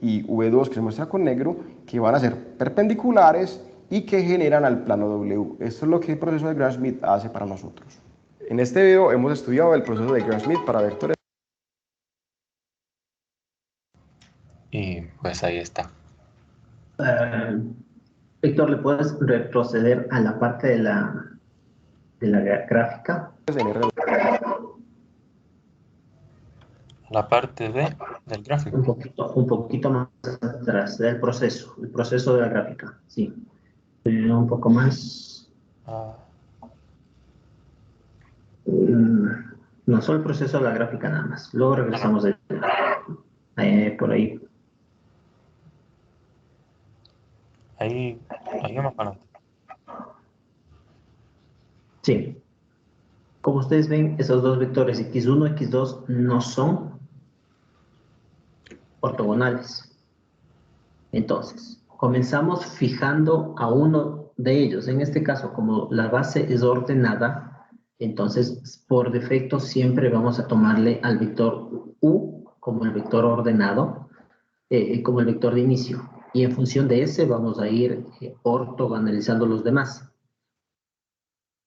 y v2 que se muestra con negro, que van a ser perpendiculares y que generan al plano W. Esto es lo que el proceso de Gram-Schmidt hace para nosotros. En este video hemos estudiado el proceso de Gram-Schmidt para vectores. Y pues ahí está. Víctor, ¿le puedes retroceder a la parte de la gráfica? La parte del gráfico. Un poquito más atrás del proceso, el proceso de la gráfica, sí. Un poco más. No, solo el proceso de la gráfica nada más. Luego regresamos por ahí. Ahí vamos con esto. Sí. Como ustedes ven, esos dos vectores x1 y x2 no son ortogonales. Entonces, comenzamos fijando a uno de ellos. En este caso, como la base es ordenada, entonces por defecto siempre vamos a tomarle al vector u como el vector ordenado, como el vector de inicio. Y en función de ese vamos a ir ortogonalizando los demás.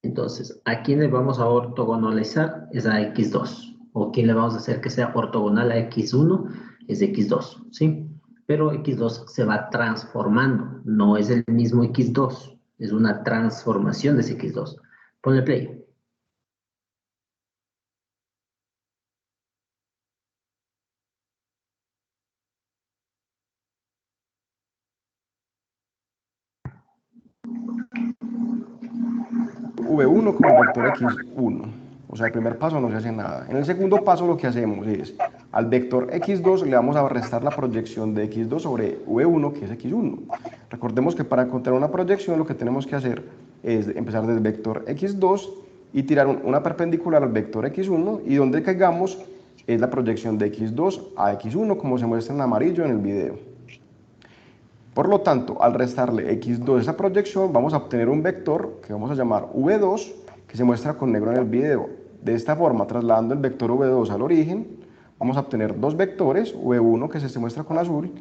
Entonces, ¿a quién le vamos a ortogonalizar? Es a x2. ¿O quién le vamos a hacer que sea ortogonal a x1? Es x2, ¿sí? Pero x2 se va transformando. No es el mismo x2. Es una transformación de ese x2. Ponle play. V1 como el vector x1. O sea, el primer paso no se hace nada. En el segundo paso lo que hacemos es, al vector x2 le vamos a restar la proyección de x2 sobre v1, que es x1. Recordemos que para encontrar una proyección lo que tenemos que hacer es empezar desde el vector x2 y tirar una perpendicular al vector x1, y donde caigamos es la proyección de x2 a x1, como se muestra en amarillo en el video. Por lo tanto, al restarle x2 a esa proyección, vamos a obtener un vector que vamos a llamar v2, que se muestra con negro en el video. De esta forma, trasladando el vector v2 al origen, vamos a obtener dos vectores, v1 que se muestra con azul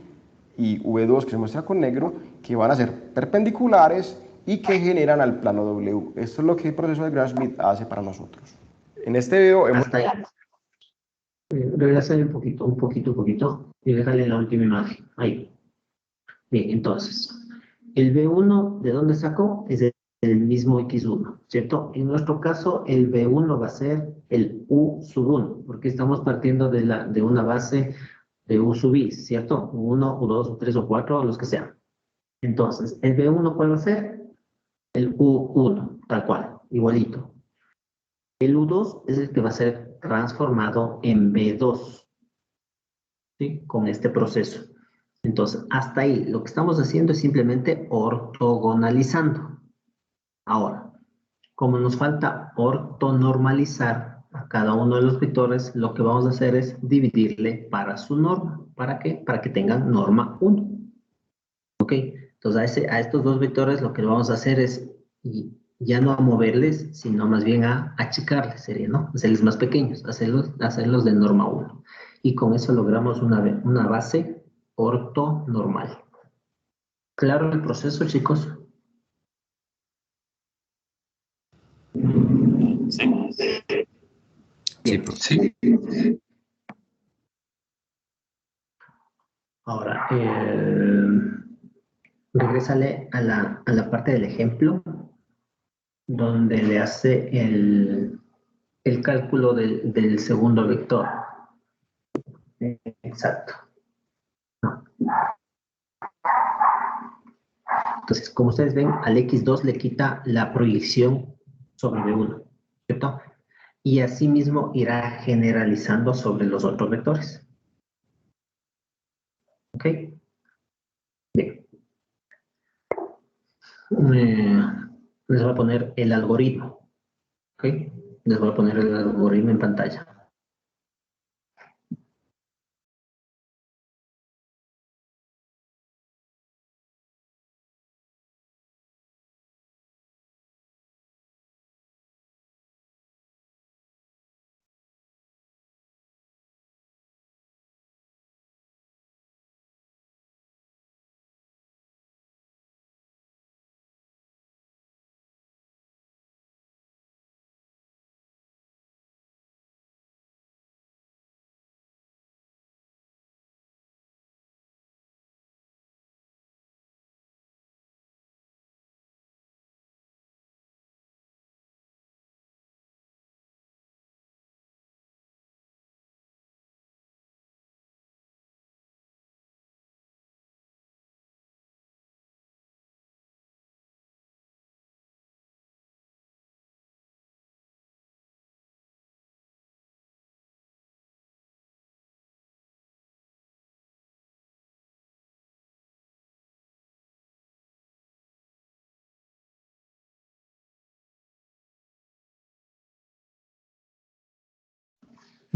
y v2 que se muestra con negro, que van a ser perpendiculares y que generan al plano W. Esto es lo que el proceso de Gram-Schmidt hace para nosotros. En este video hemos... Hasta ahí. Regresar un poquito, y déjale la última imagen. Ahí. Bien, entonces, el B1, ¿de dónde sacó? Es el mismo X1, ¿cierto? En nuestro caso, el B1 va a ser el U sub 1, porque estamos partiendo de una base de U sub I, ¿cierto? U1, U2, U3, U4, los que sean. Entonces, el B1, ¿cuál va a ser? El U1, tal cual, igualito. El U2 es el que va a ser transformado en B2, ¿sí? Con este proceso. Entonces, hasta ahí, lo que estamos haciendo es simplemente ortogonalizando. Ahora, como nos falta ortonormalizar a cada uno de los vectores, lo que vamos a hacer es dividirle para su norma. ¿Para qué? Para que tengan norma 1. ¿Ok? Entonces, a estos dos vectores lo que vamos a hacer es ya no a moverles, sino más bien a achicarles, sería, ¿no? Hacerles más pequeños, hacerlos de norma 1. Y con eso logramos una base ortonormal. ¿Claro el proceso, chicos? Sí. Sí, profe. Ahora, regrésale a la parte del ejemplo, donde le hace el cálculo del segundo vector. Exacto. Entonces, como ustedes ven, al x2 le quita la proyección sobre b1, ¿cierto? Y asimismo irá generalizando sobre los otros vectores. ¿Ok? Bien. Les voy a poner el algoritmo. ¿Ok? Les voy a poner el algoritmo en pantalla.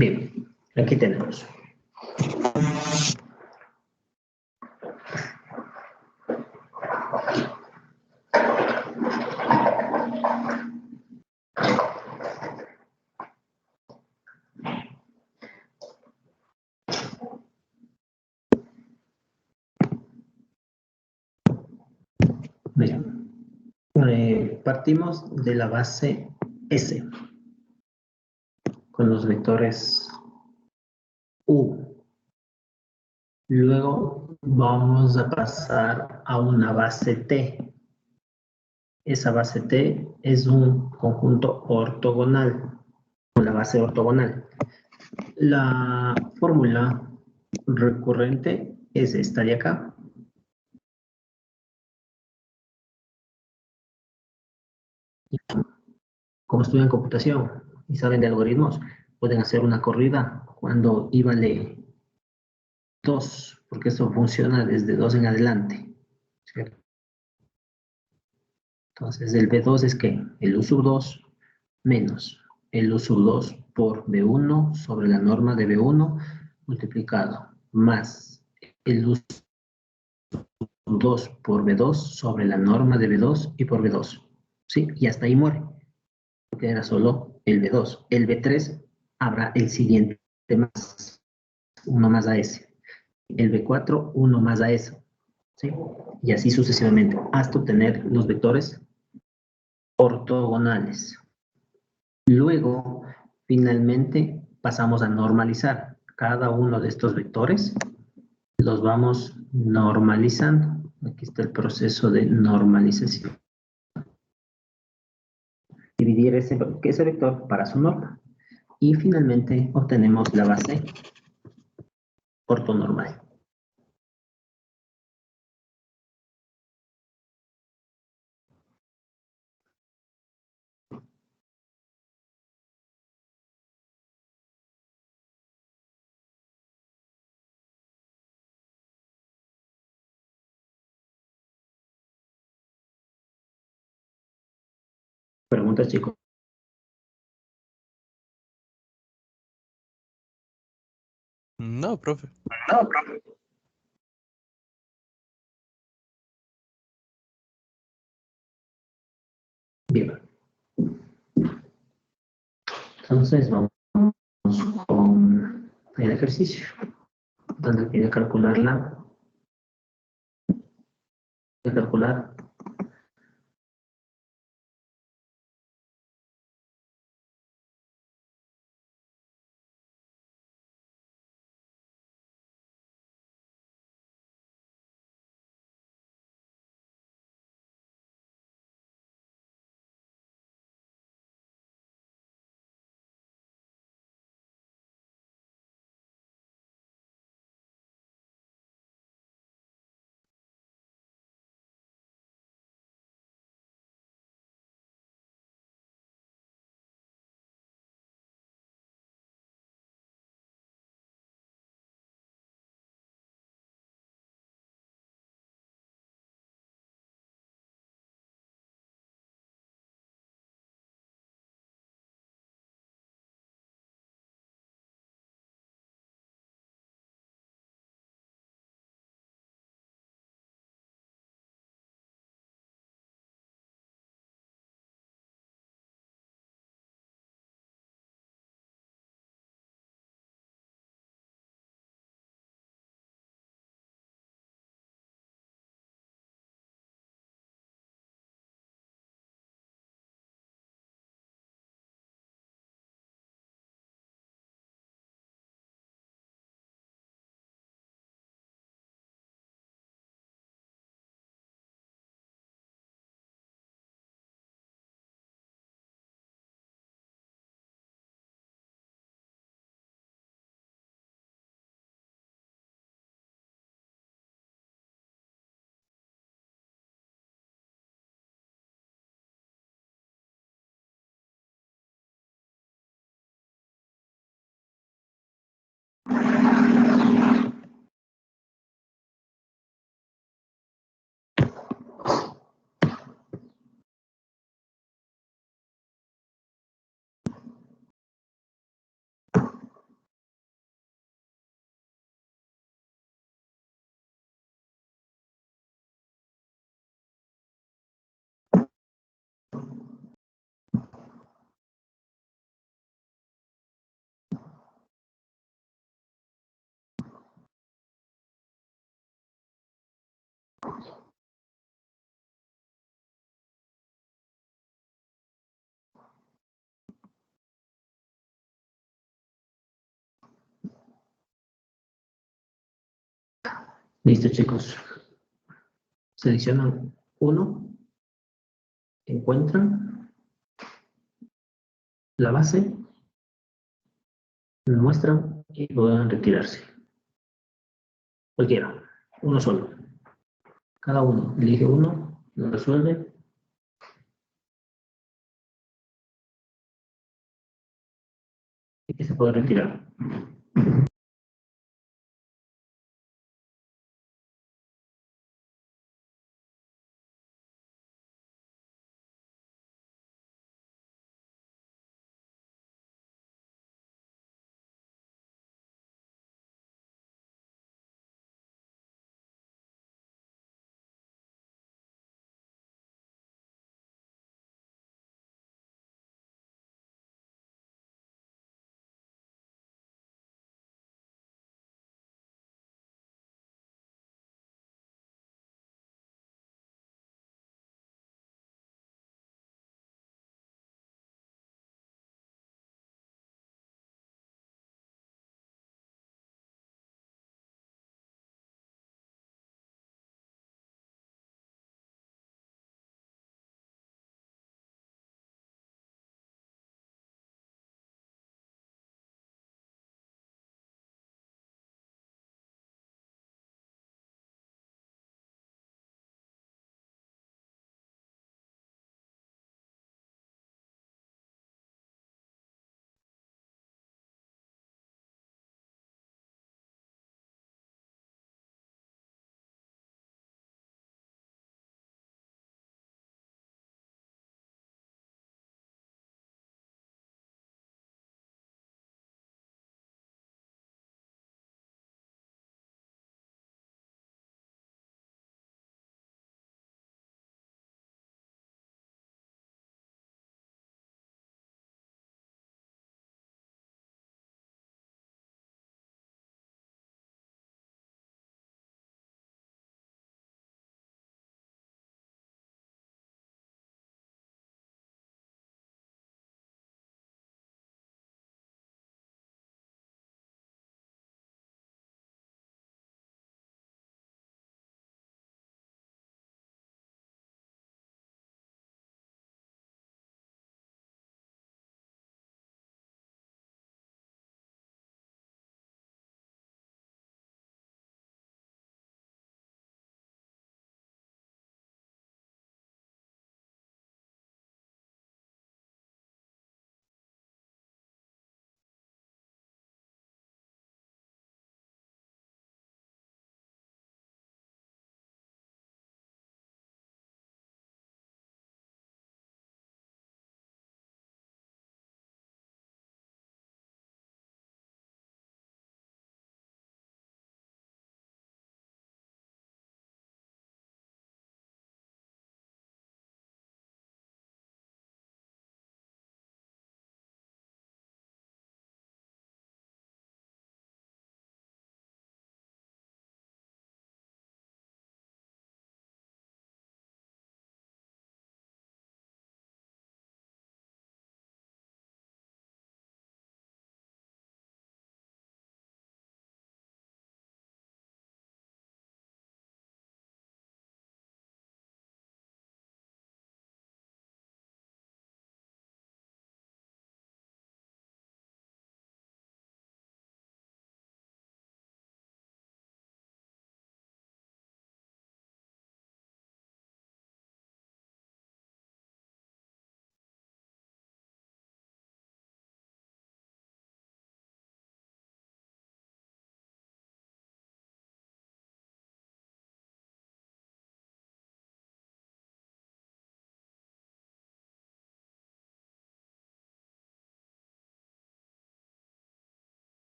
Bien, aquí tenemos. Bien. Partimos de la base S con los vectores U. Luego vamos a pasar a una base T. Esa base T es un conjunto ortogonal, una base ortogonal. La fórmula recurrente es esta de acá. Como estudian computación y saben de algoritmos, pueden hacer una corrida cuando I vale 2, porque esto funciona desde 2 en adelante, ¿cierto? Entonces, el B2 es que el U sub 2 menos el U sub 2 por B1 sobre la norma de B1 multiplicado más el U sub 2 por B2 sobre la norma de B2 y por B2. ¿Sí? Y hasta ahí muere. Porque era solo el B2. El B3 habrá el siguiente más, 1 más a S. El B4, 1 más a S. ¿Sí? Y así sucesivamente, hasta obtener los vectores ortogonales. Luego, finalmente, pasamos a normalizar cada uno de estos vectores. Los vamos normalizando. Aquí está el proceso de normalización. Dividir ese vector para su norma. Y finalmente obtenemos la base ortonormal. ¿Preguntas, chicos? No, profe. No, profe. Bien. Entonces vamos con el ejercicio, donde pide calcular Listo, chicos. Seleccionan uno, encuentran la base, lo muestran y pueden retirarse. Cualquiera, uno solo. Cada uno elige uno, lo resuelve y se puede retirar.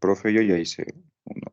Profe, yo ya hice uno.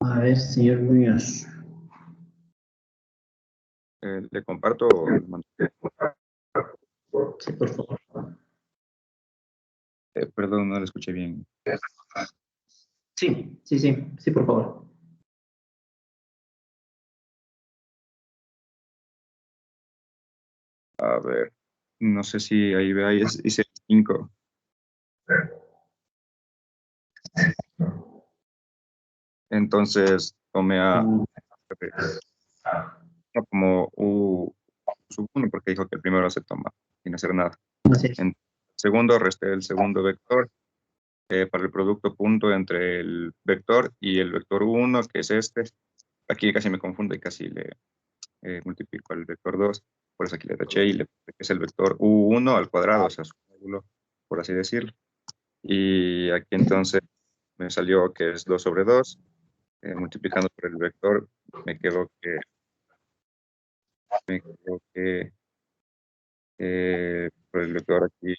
A ver, señor Muñoz. Le comparto. Sí, por favor. Perdón, no lo escuché bien. Sí, por favor. A ver, no sé si ahí veáis, hice 5. Entonces tomé a como U1 porque dijo que el primero se toma sin hacer nada. Así es. En segundo, resté el segundo vector para el producto punto entre el vector y el vector U1, que es este. Aquí casi me confundo y casi le multiplico al vector 2. Por eso aquí le taché y le puse que es el vector U1 al cuadrado, o sea, su módulo, por así decirlo. Y aquí entonces me salió que es 2 sobre 2. Multiplicando por el vector, me quedó que por el vector aquí,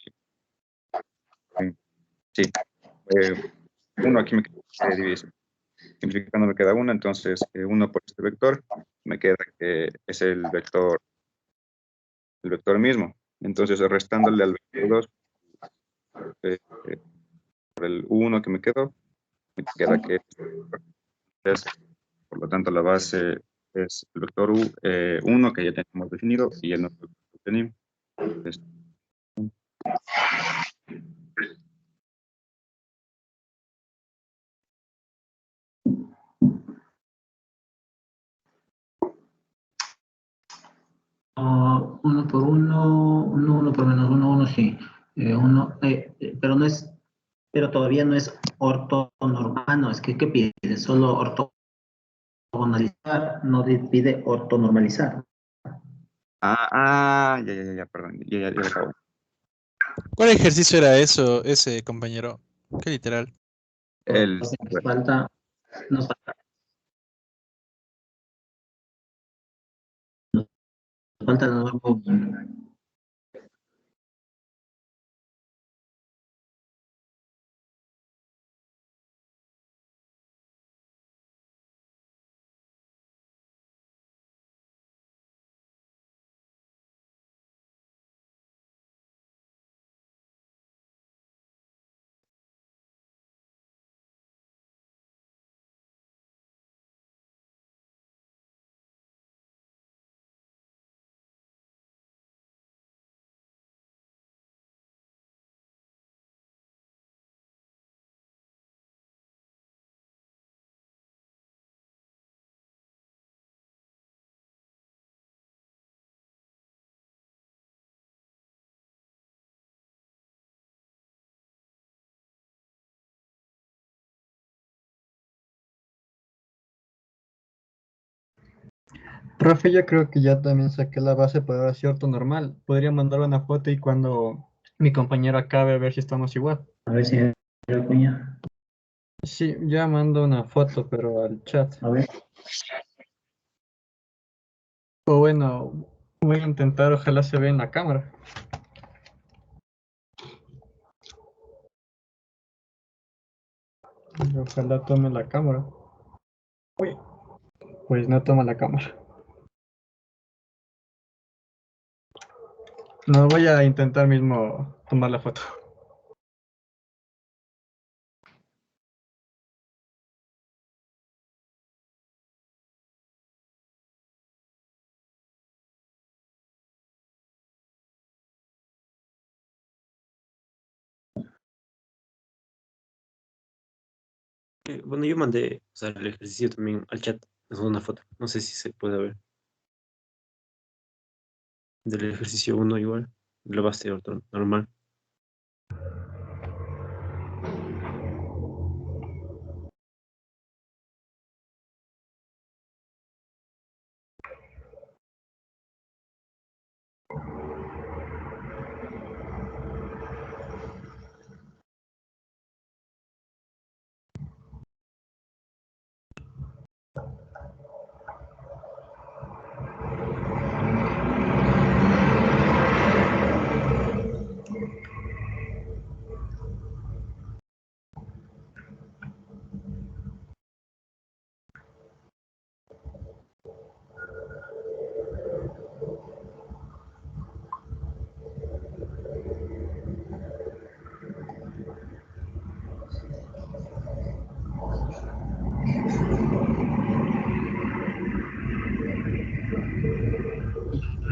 sí, 1 aquí me queda división. Simplificando me queda 1, entonces 1 por este vector, me queda que es el vector mismo. Entonces restándole al vector 2 por el 1 que me quedó, me queda que es, por lo tanto la base es el vector 1 que ya tenemos definido y el número que tenemos. Entonces, Uno por uno, uno por menos uno, sí. Pero no es, pero todavía no es ortonormal, no, es que ¿qué pide? Solo ortogonalizar, no pide ortonormalizar. ya, perdón, ya lo acabo. ¿Cuál ejercicio era eso, ese compañero? Qué literal. El, Nos falta la norma. Profe, yo creo que ya también saqué la base para ahora sí ortonormal. Podría mandar una foto y cuando mi compañero acabe a ver si estamos igual. A ver, señor Acuña. Sí, ya mando una foto, pero al chat. A ver. O bueno, voy a intentar, ojalá se vea en la cámara. Y ojalá tome la cámara. Uy, pues no toma la cámara. No, voy a intentar mismo tomar la foto. Bueno, yo mandé, o sea, el ejercicio también al chat. Es una foto. No sé si se puede ver. Del ejercicio 1 igual. Lo va a hacer otro normal.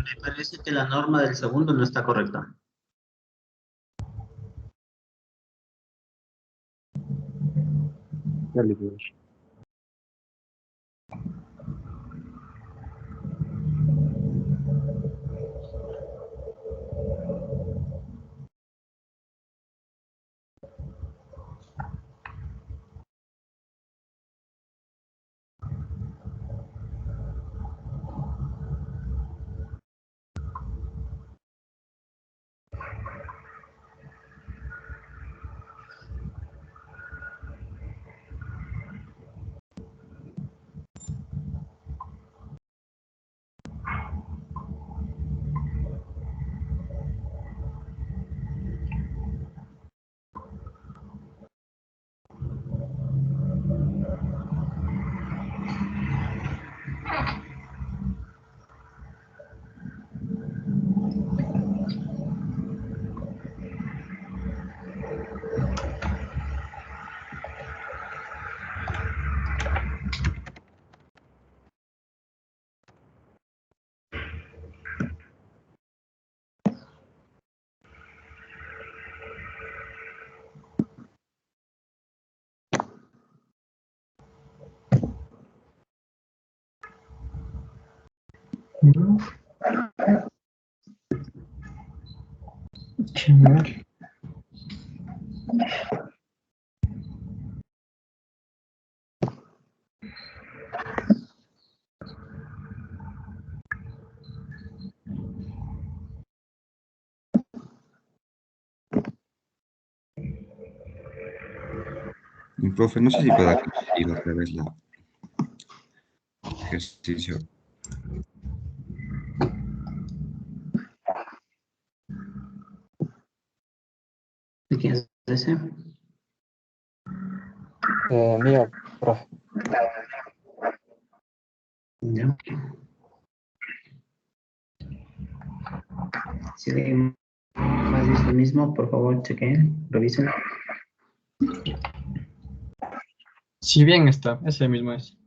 Me parece que la norma del segundo no está correcta. Dale, pues. Qué mal. Profe, no sé si pueda compartir otra vez la ejercicio. ¿De quién es ese? Mío, profe. Ya. Si alguien más dice lo mismo, por favor, chequen, revisen. Si bien está, ese mismo es.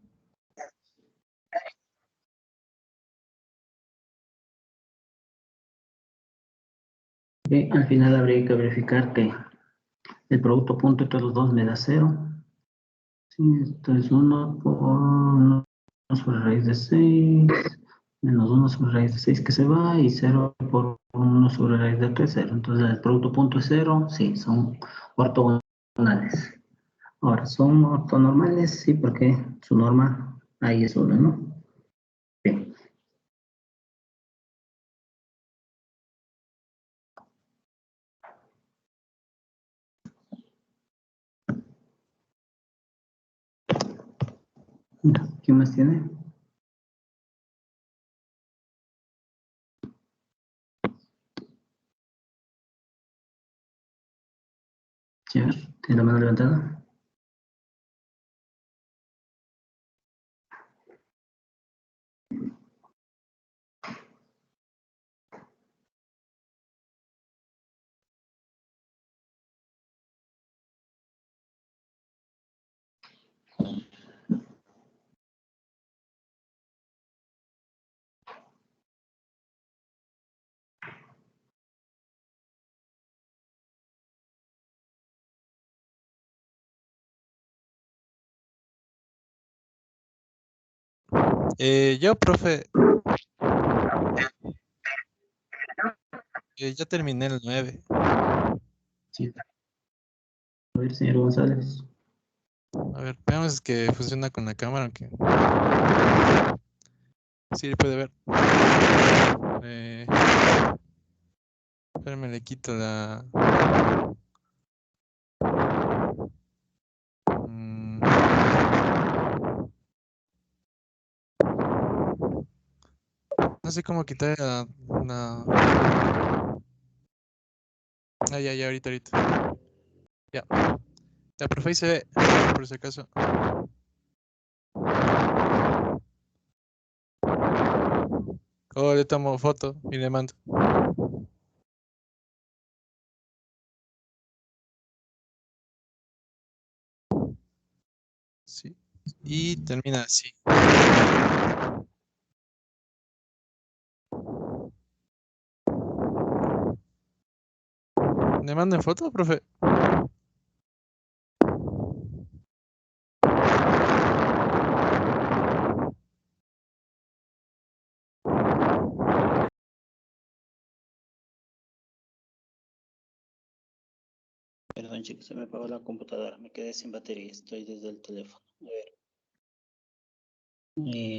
Y al final habría que verificar que el producto punto entre los dos me da 0. Sí, esto es 1 por 1 sobre raíz de 6, menos 1 sobre raíz de 6 que se va, y 0 por 1 sobre raíz de 3, 0. Entonces el producto punto es 0, sí, son ortogonales. Ahora, ¿son ortonormales? Sí, porque su norma ahí es 1, ¿no? Bien. ¿Quién más tiene? ¿Tiene la mano levantada? Yo, profe, ya terminé el 9. Sí. A ver, señor González. A ver, veamos que funciona con la cámara, aunque sí puede ver. Espérame, le quito la... No sé cómo quitar la... Ah, ya, ahorita. Ya. Ya, profe, ahí se ve, por si acaso. Oh, le tomo foto y le mando. Sí. Y termina así. ¿Le mando foto, profe? Perdón, chicos, se me apagó la computadora. Me quedé sin batería. Estoy desde el teléfono. A ver.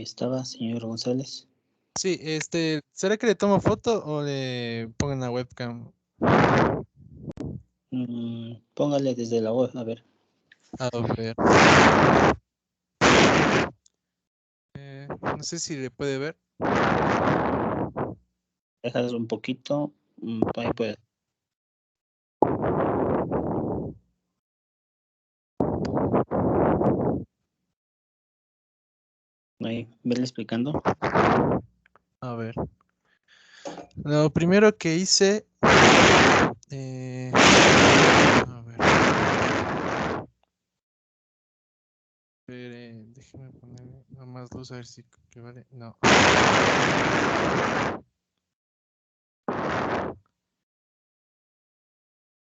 ¿Estaba, señor González? Sí, ¿será que le tomo foto o le pongo en la webcam? Póngale desde la web, a ver. A ver. No sé si le puede ver. Dejas un poquito. Ahí puede. Ahí, verle explicando. A ver. Lo primero que hice... a ver. Déjeme poner más luz a ver si que vale. No.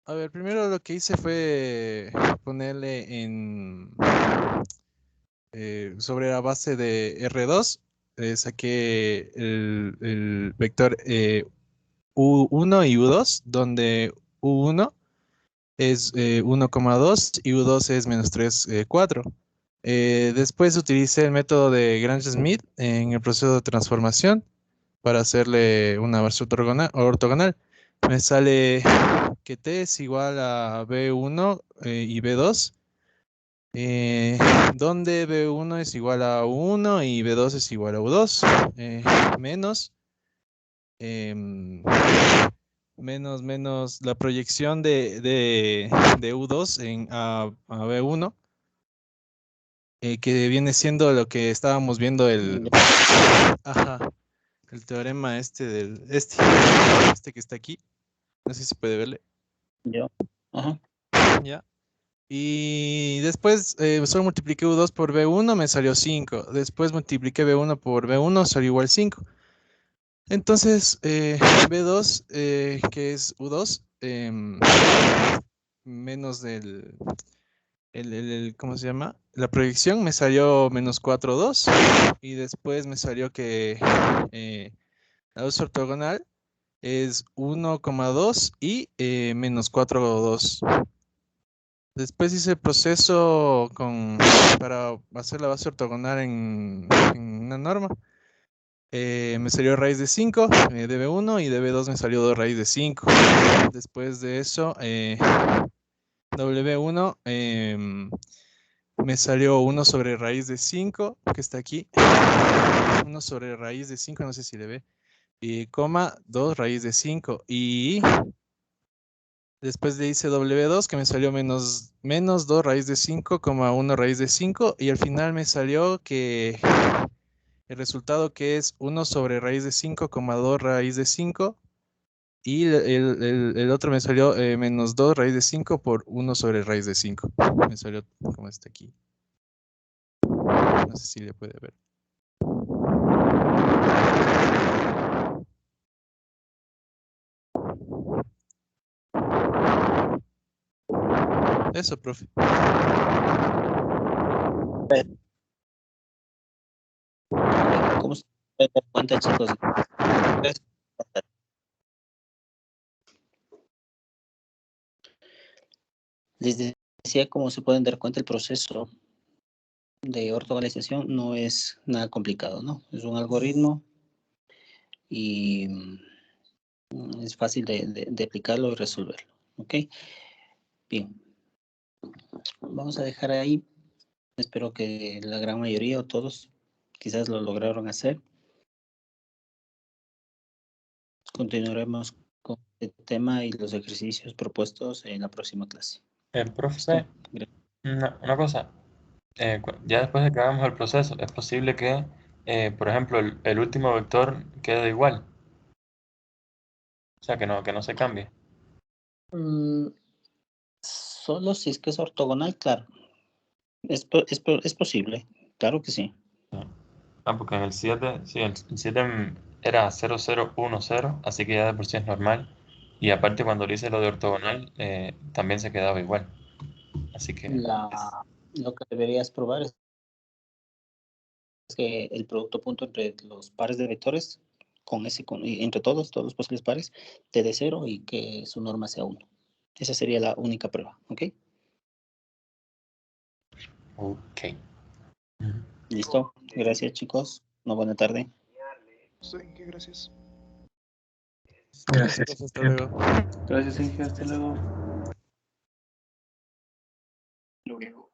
A ver, primero lo que hice fue ponerle en sobre la base de R2, saqué el vector U1 y U2, donde U1 es 1,2 y U2 es menos 3,4. Después utilicé el método de Gram-Schmidt en el proceso de transformación para hacerle una base ortogonal. Me sale que T es igual a B1 y B2, donde B1 es igual a U1 y B2 es igual a U2, menos la proyección de U2 a B1, que viene siendo lo que estábamos viendo el teorema este que está aquí. No sé si puede verle. Yo. Ajá. Ya. Y después solo multipliqué U2 por B1, me salió 5. Después multipliqué B1 por B1, salió igual 5. Entonces, B2, que es U2, menos ¿cómo se llama? La proyección me salió menos 4,2. Y después me salió que la base ortogonal es 1,2 y menos 4,2. Después hice el proceso para hacer la base ortogonal en una norma. Me salió raíz de 5 de B1 y de B2 me salió 2 raíz de 5. Después de eso, W1 me salió 1 sobre raíz de 5, que está aquí. 1 sobre raíz de 5, no sé si le ve. Y coma 2 raíz de 5. Y después le hice W2, que me salió menos 2 raíz de 5, 1 raíz de 5. Y al final me salió que el resultado que es 1 sobre raíz de 5, 2 raíz de 5. Y el otro me salió menos 2 raíz de 5 por 1 sobre raíz de 5. Me salió como este aquí. No sé si le puede ver. Eso, profe. pueden dar cuenta, chicos. Les decía, como se pueden dar cuenta, el proceso de ortogonalización no es nada complicado, ¿no? Es un algoritmo y es fácil de aplicarlo y resolverlo, ¿ok? Bien. Vamos a dejar ahí. Espero que la gran mayoría o todos quizás lo lograron hacer. Continuaremos con el tema y los ejercicios propuestos en la próxima clase. Profe, una cosa. Ya después de que hagamos el proceso, es posible que, por ejemplo, el último vector quede igual. O sea, que no se cambie. Solo si es que es ortogonal, claro. Es posible, claro que sí. Porque en el 7, sí, el 7 era 0010, así que ya de por sí es normal. Y aparte cuando le hice lo de ortogonal, también se quedaba igual. Así que Lo que deberías probar es que el producto punto entre los pares de vectores, entre todos los posibles pares, te dé 0 y que su norma sea 1. Esa sería la única prueba, ¿ok? Ok. ¿Listo? Gracias, chicos. Una buena tarde. Sí, gracias. Gracias. Hasta luego. Gracias, Inge. Hasta luego. Luego.